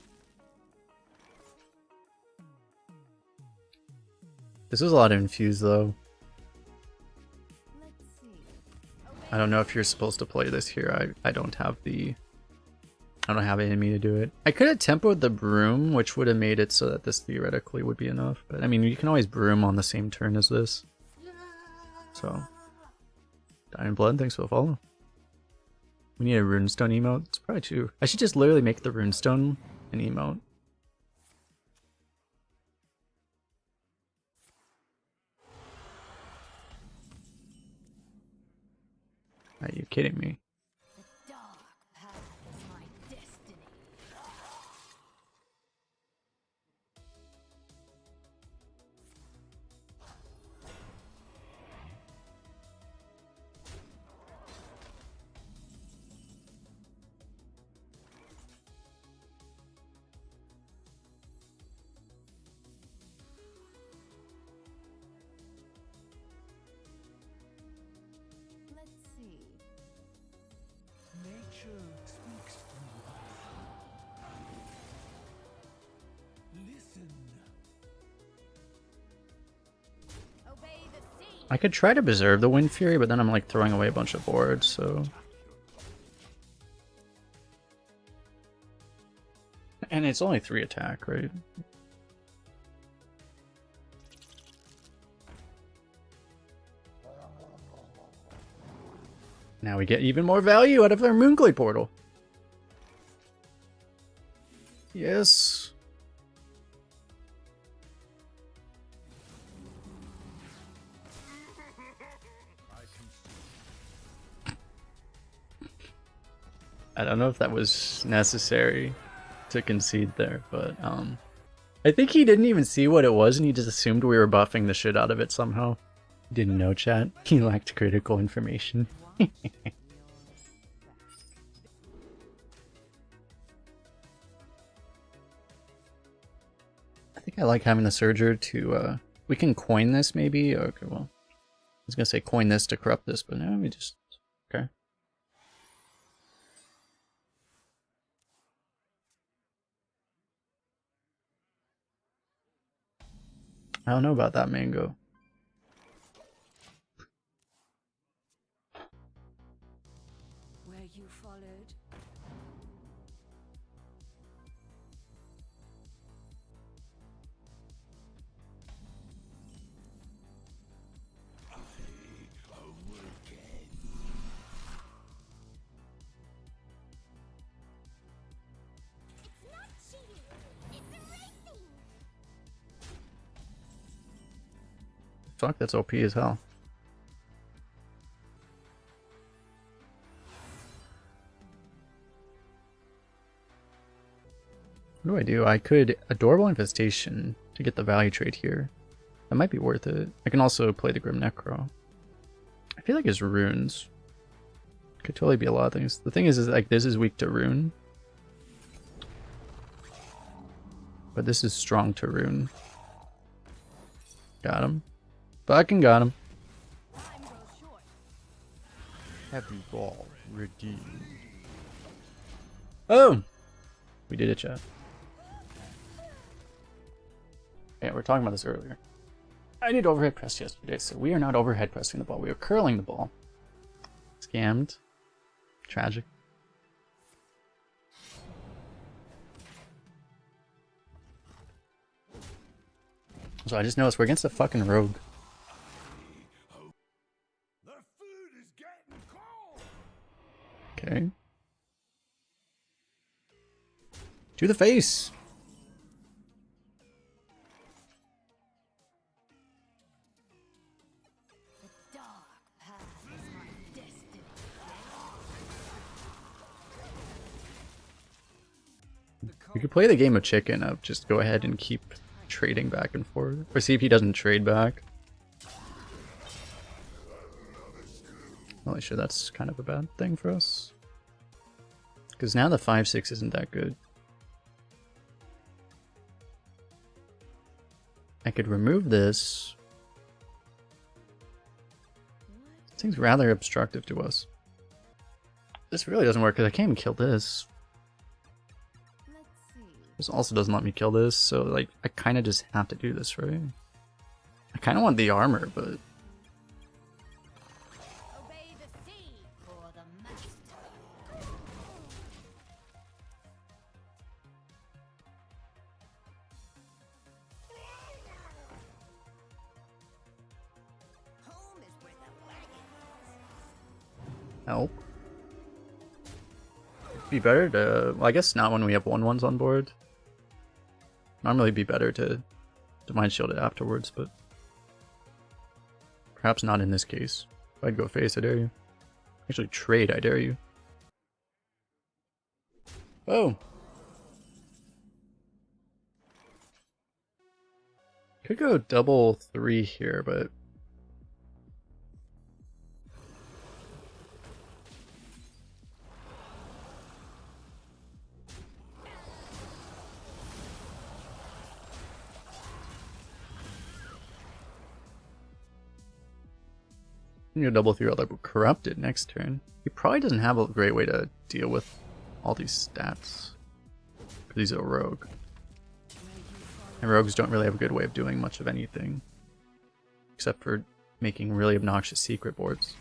This is a lot of Infuse though. Let's see. I don't know if you're supposed to play this here. I don't have the I don't have it in me to do it. I could have tempoed the broom, which would have made it so that this theoretically would be enough. But I mean, you can always broom on the same turn as this. So, Dying Blood, thanks for the follow. We need a runestone emote. It's probably true. I should just literally make the runestone an emote. Are you kidding me? The dark path is my destiny. Let's see. Nature speaks through us. Listen. Obey the sea. I could try to preserve the Wind Fury, but then I'm like throwing away a bunch of boards, so. And it's only 3 attack, right? Now we get even more value out of our Moonglade portal. Yes. I don't know if that was necessary to concede there, but I think he didn't even see what it was and he just assumed we were buffing the shit out of it somehow. Didn't know, chat. He lacked critical information. I think I like having the Surger to, we can coin this maybe? Okay, well, I was gonna say coin this to corrupt this, but no, we just, okay. I don't know about that mango. Where you followed. Fuck, that's OP as hell. What do? I could Adorable Infestation to get the value trade here. That might be worth it. I can also play the Grim Necro. I feel like his runes could totally be a lot of things. The thing is like this is weak to rune. But this is strong to rune. Got him. Fucking got him. Heavy ball redeemed. Oh! We did it, chat. Yeah, we were talking about this earlier. I did overhead press yesterday, so we are not overhead pressing the ball. We are curling the ball. Scammed. Tragic. So I just noticed we're against a fucking rogue. The food is getting cold. Okay. To the face. The dark path is my destiny. We could play the game of chicken of just go ahead and keep trading back and forth. Or see if he doesn't trade back. Holy shit, that's kind of a bad thing for us. Because now the 5-6 isn't that good. I could remove this. This thing's rather obstructive to us. This really doesn't work because I can't even kill this. Let's see. This also doesn't let me kill this, so like I kind of just have to do this, right? I kind of want the armor, but Obey the sea for the master. help. It'd be better to... Well, I guess not when we have 1/1s on board. Normally it'd be better to Divine Shield it afterwards, but... Perhaps not in this case. If I'd go face, I dare you. Actually, trade, I dare you. Oh! Could go double 3 here, but... You double 3 other corrupted next turn. He probably doesn't have a great way to deal with all these stats. Because he's a rogue. And rogues don't really have a good way of doing much of anything. Except for making really obnoxious secret boards.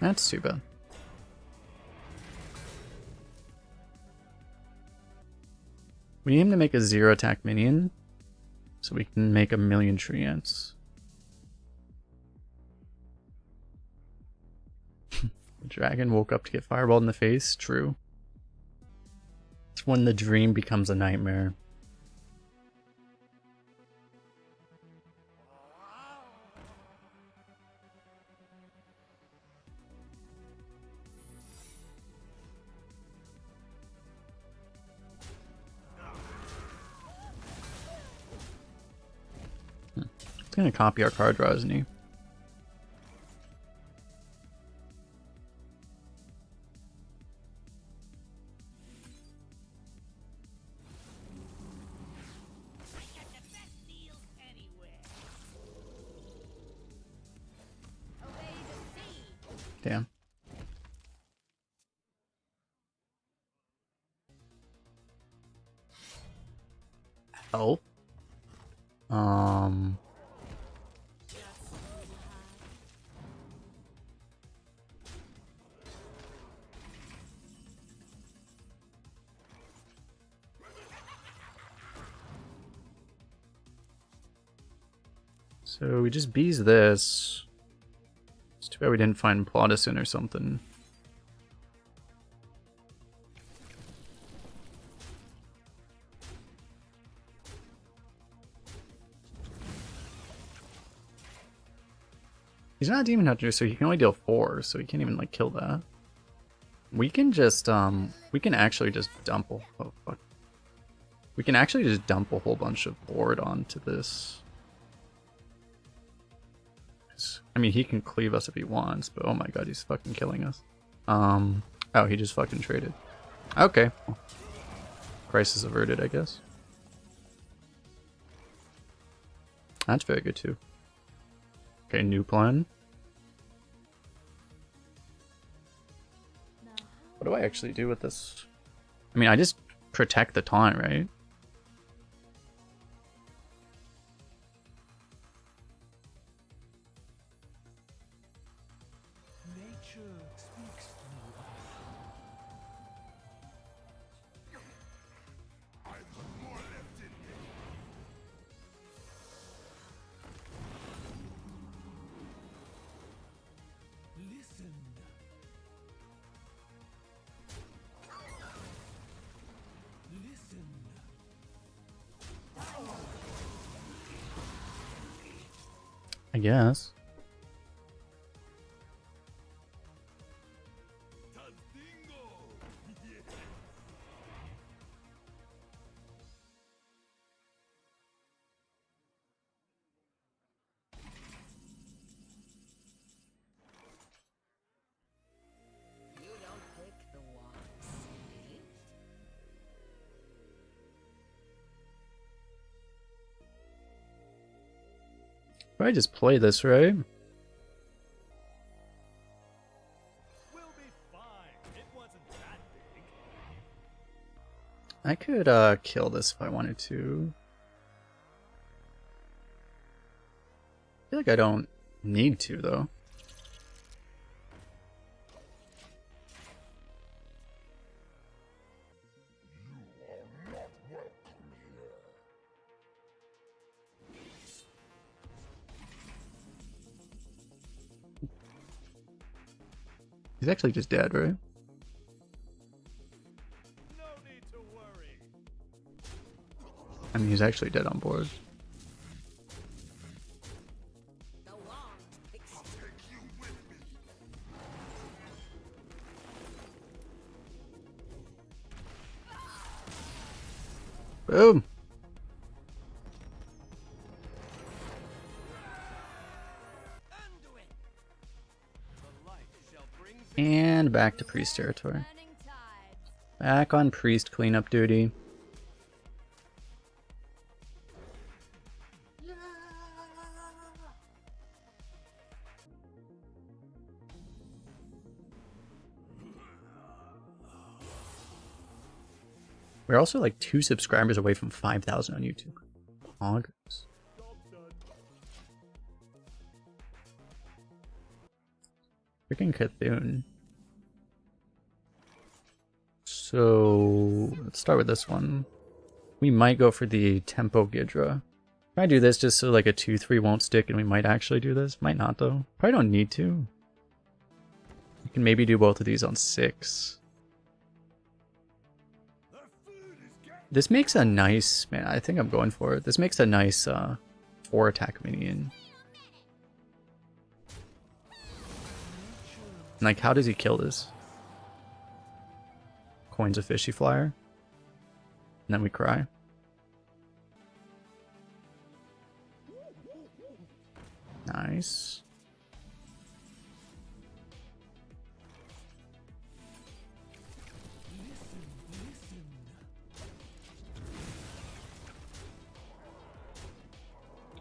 That's too bad. We need him to make a 0 attack minion, so we can make a million treants. The dragon woke up to get fireballed in the face, true. It's when the dream becomes a nightmare. He's gonna copy our card draw, isn't he? Damn. Help. So we just bees this. It's too bad we didn't find Plotison or something. He's not a demon hunter, so he can only deal 4, so he can't even like kill that. We can just we can actually just dump a oh fuck. We can actually just dump a whole bunch of board onto this. I mean, he can cleave us if he wants, but oh my god, he's fucking killing us. Oh, he just fucking traded. Okay. Crisis averted, I guess. That's very good too. Okay, new plan. What do I actually do with this? I mean, I just protect the taunt, right? Nature speaks through us. I've got more left in me. Listen. Listen. I guess. You don't pick the ones, eh? I just play this, right? We'll be fine. It wasn't that big. I could kill this if I wanted to. I feel like I don't need to though. You are He's actually just dead, right? No need to worry. I mean, he's actually dead on board. The wand picks Boom! The light shall bring And back to priest territory. turning tides. Back on priest cleanup duty. We're also like 2 subscribers away from 5,000 on YouTube. Poggers. job done. Freaking Cthulhu. So let's start with this one. We might go for the Tempo Gidra. Try do this just so like a 2-3 won't stick, and we might actually do this. Might not though. Probably don't need to. We can maybe do both of these on 6. This makes a nice, man, I think I'm going for it. This makes a nice 4 attack minion. Like, how does he kill this? Coins a fishy flyer. And then we cry. Nice.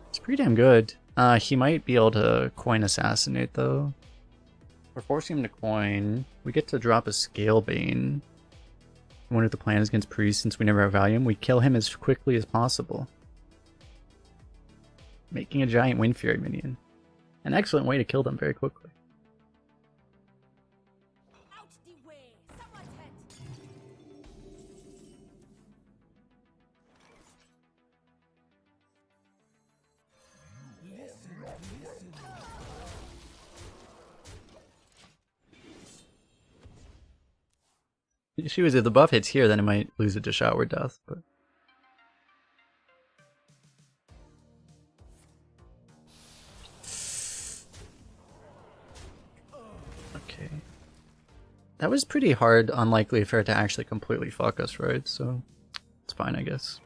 It's pretty damn good. He might be able to coin assassinate though. We're forcing him to coin. We get to drop a Scale Bane. I wonder if the plan is against Priest since we never have Valium. We kill him as quickly as possible. Making a giant Wind Fury minion. An excellent way to kill them very quickly. Out the way. Someone's head. The issue is if the buff hits here, then it might lose it to Shower Death, but... Okay. That was pretty hard, unlikely for it to actually completely fuck us, right? So, it's fine, I guess.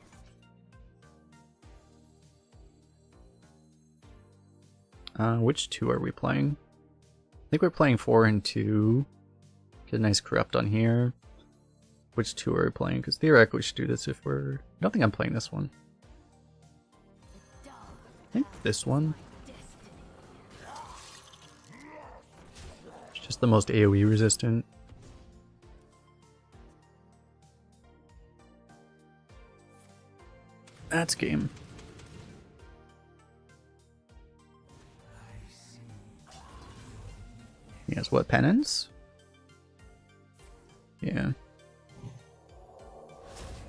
Which 2 are we playing? I think we're playing 4 and 2. Get a nice corrupt on here. Which 2 are we playing? Because theoretically we should do this if we're... I don't think I'm playing this one. I think this one. It's just the most AoE resistant. That's game. He has what, penance? Yeah.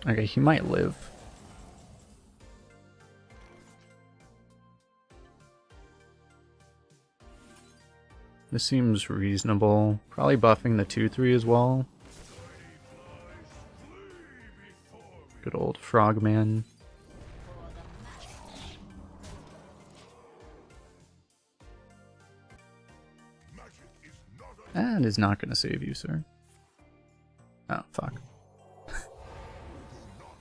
Okay, he might live. This seems reasonable. Probably buffing the 2-3 as well. Good old Frogman. That is not going to save you, sir. Oh, fuck.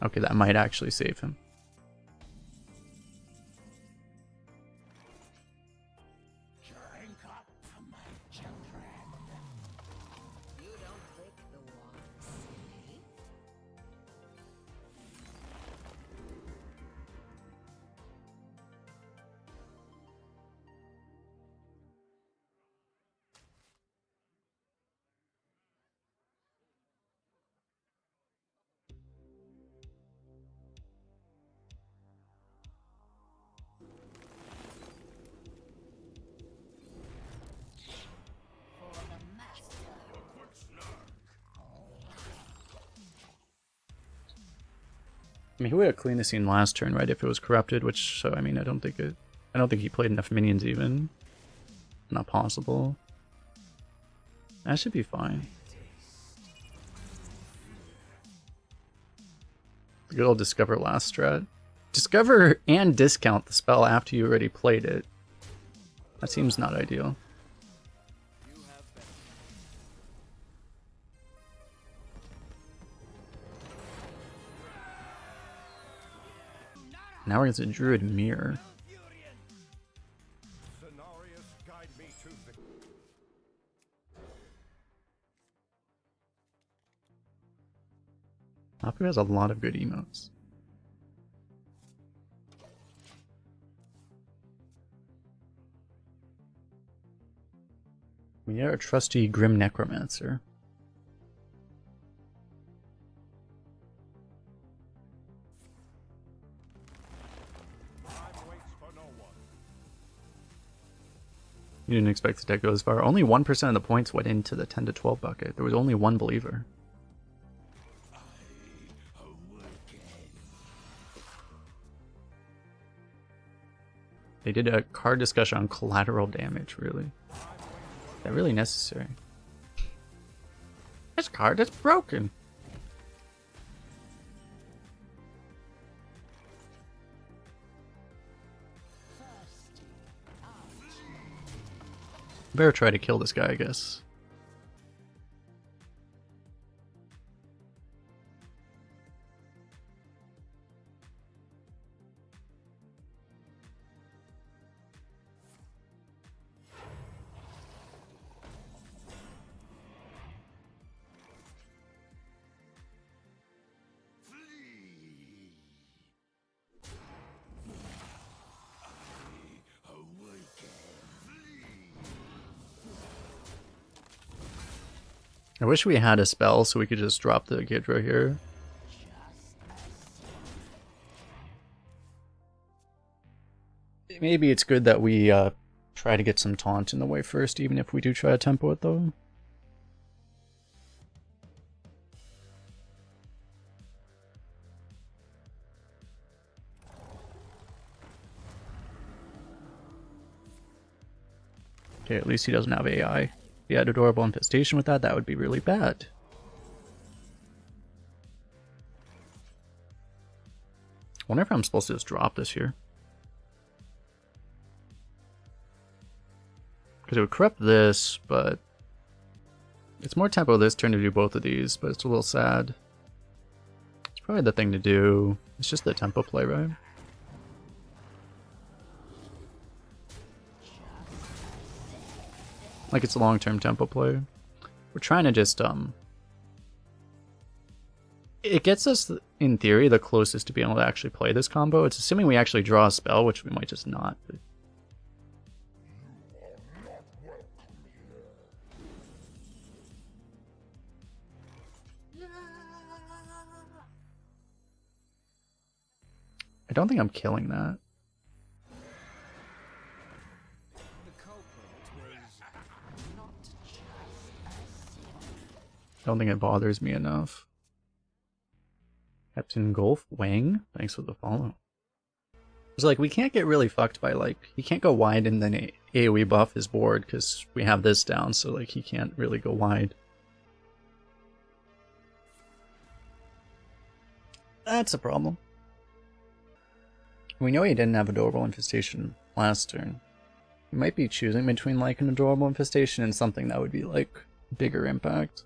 Okay, that might actually save him. You don't pick the wands, eh? For the master. I mean, he would have cleaned the scene last turn, right? If it was corrupted, which, so I mean, I don't think he played enough minions even. Not possible. That should be fine. The good old discover last strat. Discover and discount the spell after you already played it. That seems not ideal. Now we're against a Druid Mirror. Mapu has a lot of good emotes. We are a trusty Grim Necromancer. You didn't expect the deck to go as far. Only 1% of the points went into the 10 to 12 bucket. There was only one believer. They did a card discussion on collateral damage, really. Is that really necessary? This card is broken. Better try to kill this guy, I guess. I wish we had a spell so we could just drop the Gidra here. Maybe it's good that we try to get some taunt in the way first, even if we do try to tempo it though. Okay, at least he doesn't have AI. If he had Adorable Infestation with that, that would be really bad. I wonder if I'm supposed to just drop this here. Because it would corrupt this, but it's more tempo this turn to do both of these, but it's a little sad. It's probably the thing to do. It's just the tempo play, right? Like it's a long-term tempo play. We're trying to just it gets us, in theory, the closest to being able to actually play this combo. It's assuming we actually draw a spell, which we might just not. But... I don't think I'm killing that. I don't think it bothers me enough. Captain Golf Wang, thanks for the follow. It's like we can't get really fucked by like he can't go wide and then AoE buff his board because we have this down, so like he can't really go wide. That's a problem. We know he didn't have Adorable Infestation last turn. He might be choosing between like an Adorable Infestation and something that would be like bigger impact.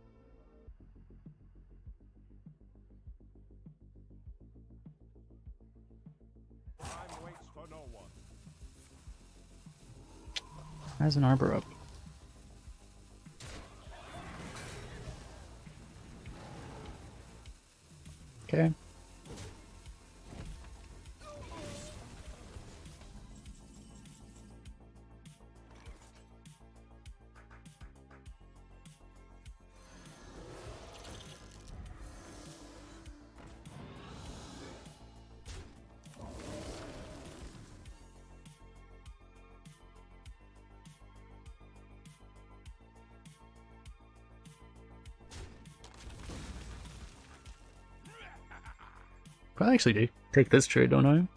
Has an Arbor up. Okay. Probably actually take this trade, don't I?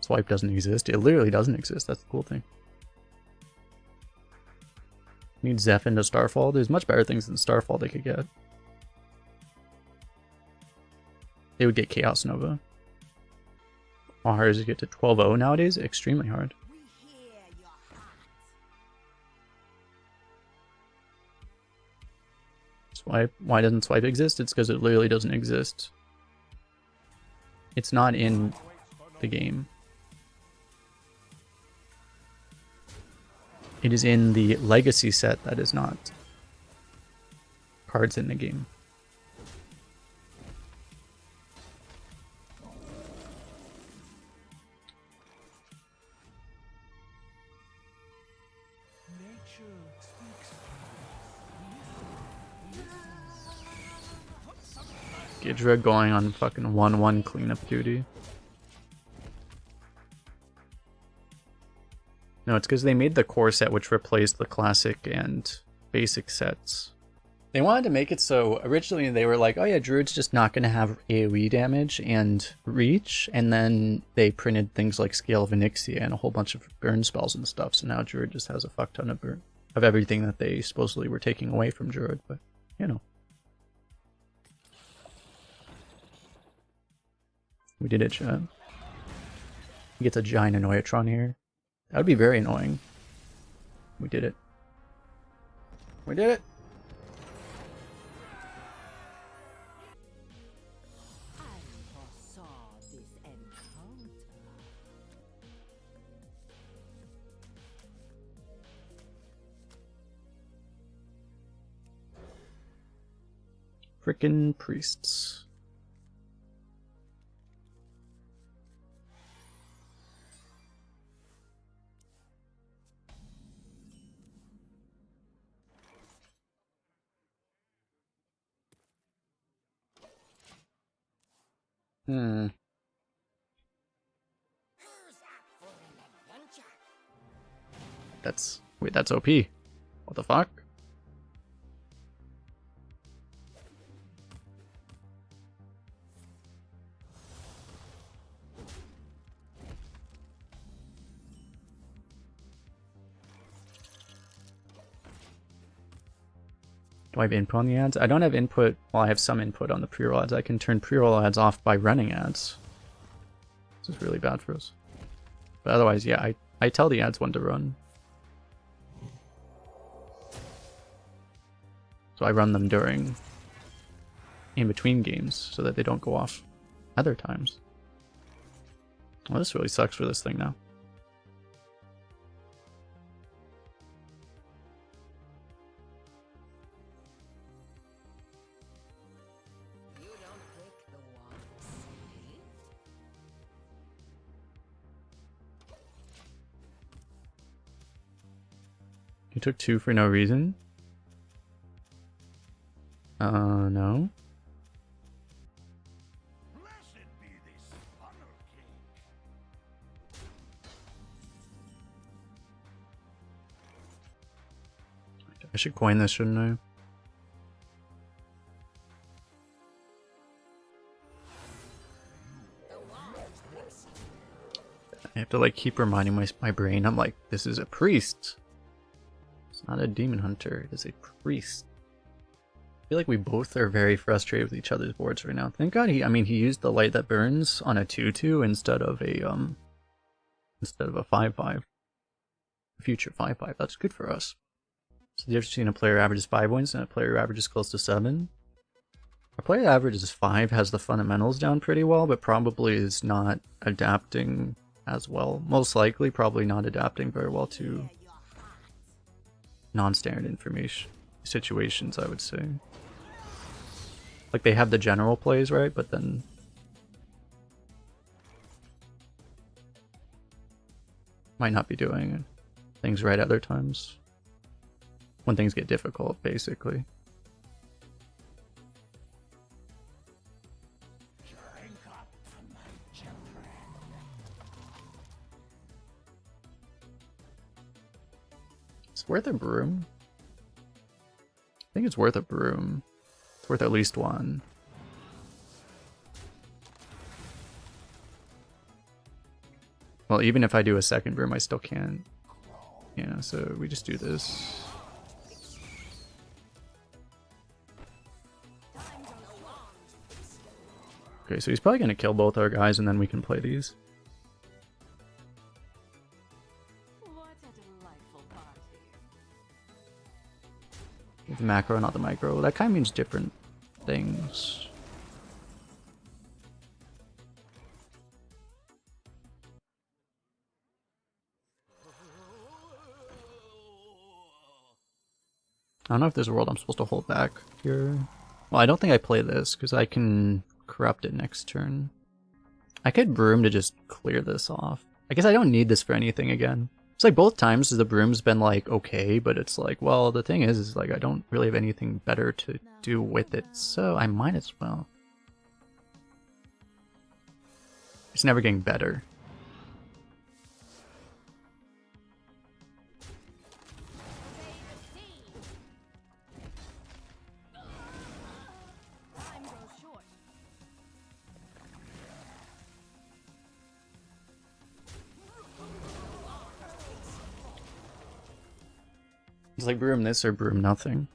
Swipe doesn't exist. It literally doesn't exist. That's the cool thing. Need Zeph into Starfall. There's much better things than Starfall they could get. They would get Chaos Nova. How hard is it to get to 12-0 nowadays? Extremely hard. We hear your heart. Swipe. Why doesn't Swipe exist? It's because it literally doesn't exist. It's not in the game. It is in the Legacy set that is not cards in the game. Nature speaks to you. Gidra going on fucking 1-1 cleanup duty. No, it's because they made the core set which replaced the classic and basic sets. They wanted to make it so originally they were like, oh yeah, Druid's just not going to have AoE damage and reach, and then they printed things like Scale of Onyxia and a whole bunch of burn spells and stuff, so now Druid just has a fuck ton of burn of everything that they supposedly were taking away from Druid, but you know. We did it, chat. He gets a giant Annoyatron here. That would be very annoying. We did it. We did it! I foresaw this encounter. Frickin' priests. Who's up for an adventure? That's... Wait, that's OP. What the fuck? Do I have input on the ads? I don't have input. Well, I have some input on the pre-roll ads. I can turn pre-roll ads off by running ads. This is really bad for us. But otherwise, yeah, I tell the ads when to run. So I run them during, in between games, so that they don't go off other times. Well, this really sucks for this thing now. You don't pick the ones, eh? You took 2 for no reason? No. Blessed be this funnel cake. I should coin this, shouldn't I? I have to like keep reminding my brain, I'm like, this is a priest. It's not a demon hunter, it is a priest. I feel like we both are very frustrated with each other's boards right now. Thank God he used the light that burns on a 2/2 instead of a 5/5. Future 5/5. That's good for us. So the difference between a player averages 5 wins and a player averages close to 7. A player averages 5 has the fundamentals down pretty well, but probably is not adapting as well. Most likely probably not adapting very well to non-standard information situations, I would say. Like they have the general plays, right? But then might not be doing things right other times. When things get difficult, basically. Drink up, my children. It's worth a broom. I think it's worth a broom. It's worth at least one. Well, even if I do a second broom, I still can't. Yeah, so we just do this. Okay, so he's probably going to kill both our guys, and then we can play these. What a delightful party. The macro, not the micro. That kind of means different things. I don't know if there's a world I'm supposed to hold back here. Well, I don't think I play this, because I can corrupt it next turn. I could broom to just clear this off. I guess I don't need this for anything again. It's like both times the broom's been like okay, but it's like, well, the thing is like I don't really have anything better to do with it, so I might as well. It's never getting better. Time goes short. It's like broom this or broom nothing.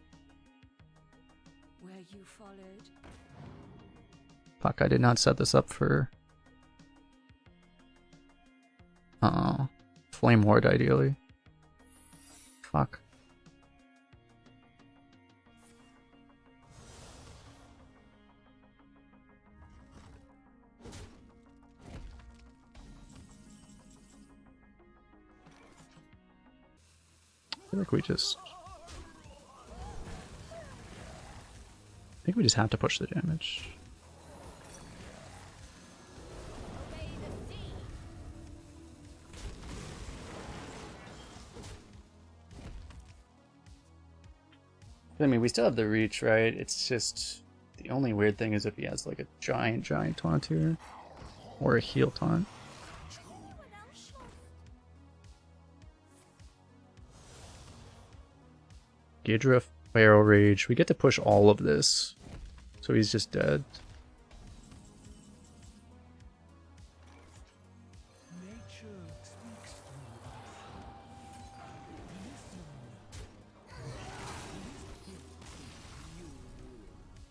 Where you followed. Fuck, I did not set this up for... Flame Ward, ideally. Fuck. I feel like we just... I think we just have to push the damage. Obey the sea. I mean, we still have the reach, right? It's just... The only weird thing is if he has like a giant taunt here. Or a heal taunt. Gidra, Feral Rage. We get to push all of this. So he's just dead. Nature speaks to us.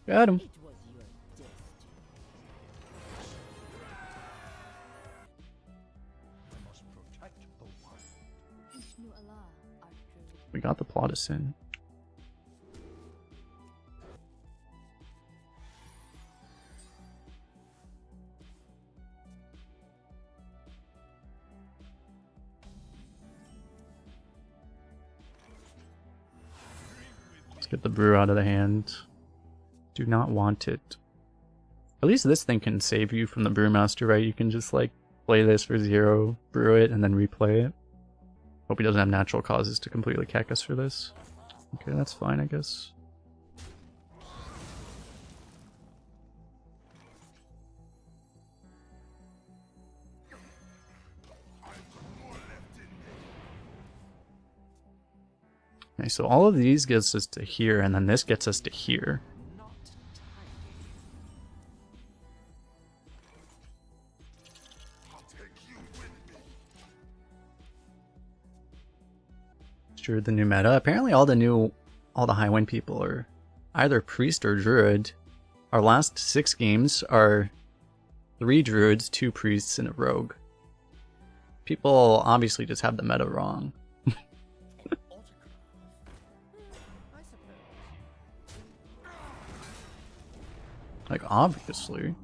Got him. It was your destiny. We must protect the wild. Vishnu Allah, Archdruid. We got the Plottis in. Let's get the brew out of the hand. Do not want it. At least this thing can save you from the brewmaster, right? You can just like play this for 0, brew it, and then replay it. Hope he doesn't have natural causes to completely cack us for this. Okay, that's fine, I guess. Okay, so all of these gets us to here, and then this gets us to here. Not I'll take you with me. Sure, the new meta. Apparently all the high wind people are either priest or druid. Our last 6 games are 3 druids, 2 priests, and a rogue. People obviously just have the meta wrong. I suppose. Like, obviously.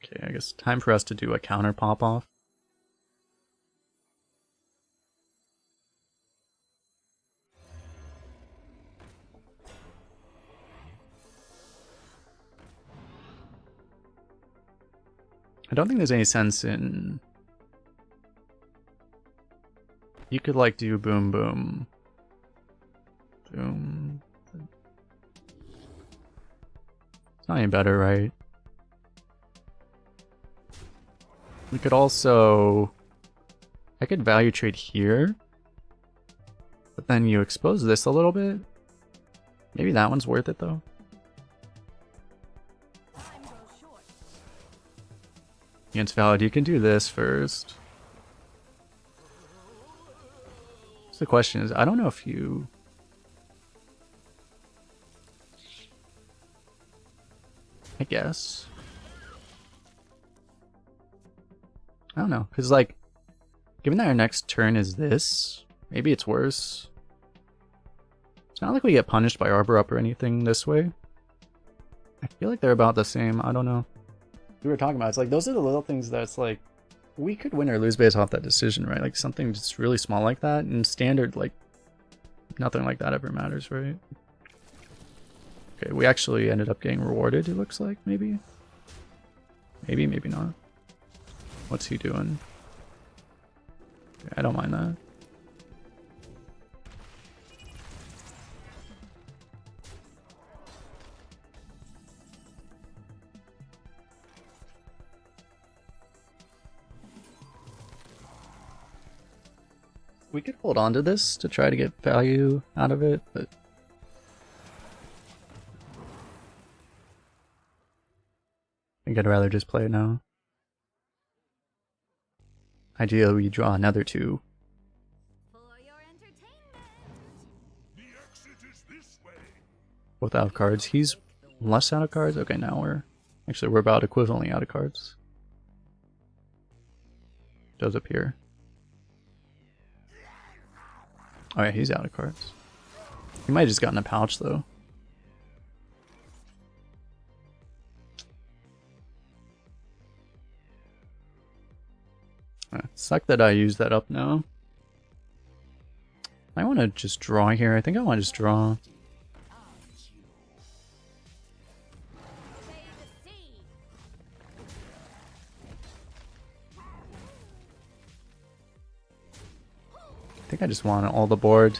Okay, I guess time for us to do a counter pop-off. I don't think there's any sense in... You could like do boom boom. Boom. It's not any better, right? We could also... I could value trade here. But then you expose this a little bit. Maybe that one's worth it though. Against Valid, you can do this first. So the question is, I don't know if you... I guess. I don't know, because like, given that our next turn is this, maybe it's worse. It's not like we get punished by Arbor Up or anything this way. I feel like they're about the same, I don't know. We were talking about, it's like, those are the little things that's like, we could win or lose based off that decision, right? Like something just really small like that, and standard, like, nothing like that ever matters, right? Okay, we actually ended up getting rewarded, it looks like, maybe? Maybe, maybe not. What's he doing? Okay, I don't mind that. We could hold on to this to try to get value out of it, but I think I'd rather just play it now. Ideally, we draw another 2. For your entertainment. The exit is this way. Both out of cards. He's less out of cards? Okay, now we're about equivalently out of cards. Does appear. Oh yeah, he's out of cards. He might have just gotten a pouch though. Suck that I use that up now. I want to just draw here. I think I want to just draw. Obey the sea. I think I just want all the board.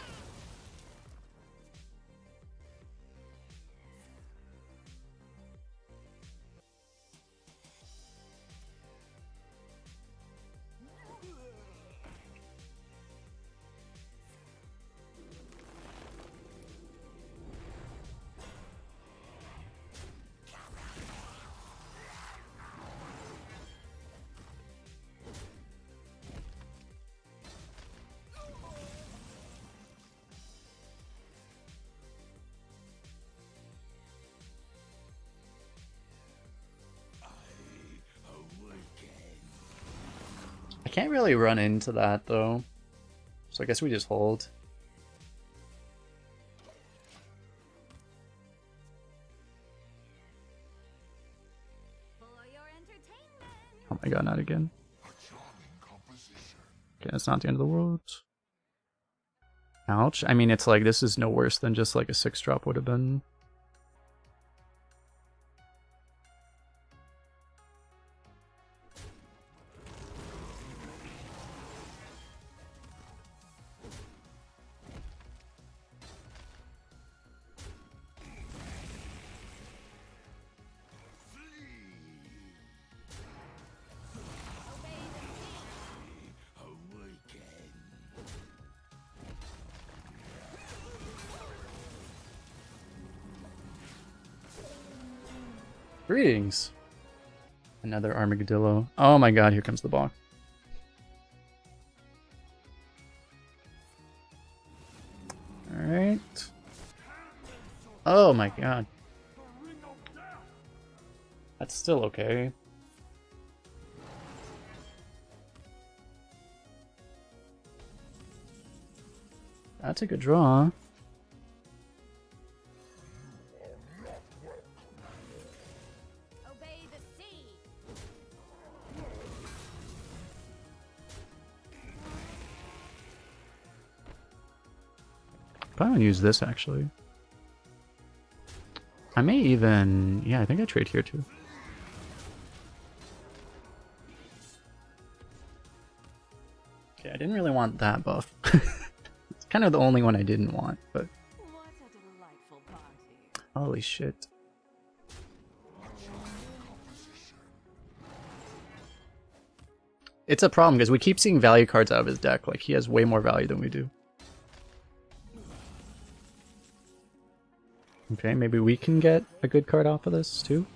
I can't really run into that though. So I guess we just hold. For your entertainment. Oh my god, not again. A charming composition. Okay, it's not the end of the world. Ouch. I mean, it's like, this is no worse than just like a 6-drop would have been. Obey the sea. Greetings. Another armadillo. Oh my god, here comes the block. Alright. Oh my god. That's still okay. That's a good draw. Obey the sea. Probably gonna use this actually. I may even... yeah, I think I trade here too. Okay, I didn't really want that buff. It's kind of the only one I didn't want, but... What a delightful party. holy shit. It's a problem because we keep seeing value cards out of his deck. Like, he has way more value than we do. Okay, maybe we can get a good card off of this too.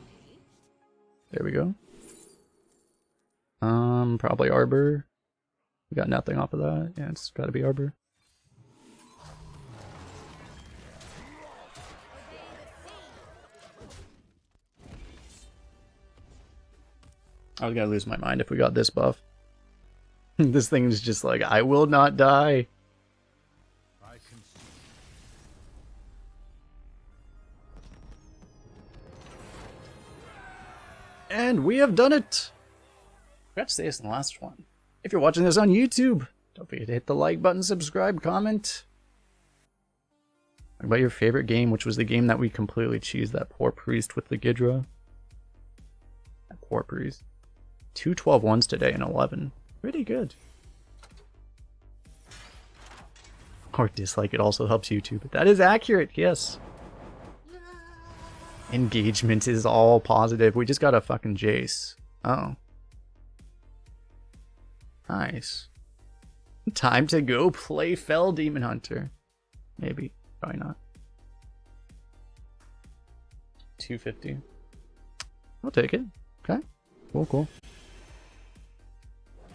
There we go. Probably Arbor. We got nothing off of that. Yeah, it's gotta be Arbor. I was gonna lose my mind if we got this buff. This thing is just like, I will not die. I can see. And we have done it! I forgot to say this in the last one. If you're watching this on YouTube, don't forget to hit the like button, subscribe, comment. Talk about your favorite game, which was the game that we completely cheesed, that poor priest with the Gidra. That poor priest. 2 12-1s today and 11. Pretty good. Or dislike, it also helps YouTube. That is accurate, yes. Engagement is all positive. We just got a fucking Jace. Oh. Nice. Time to go play Fell Demon Hunter. Maybe. Probably not. 250. I'll take it. Okay. Cool, cool.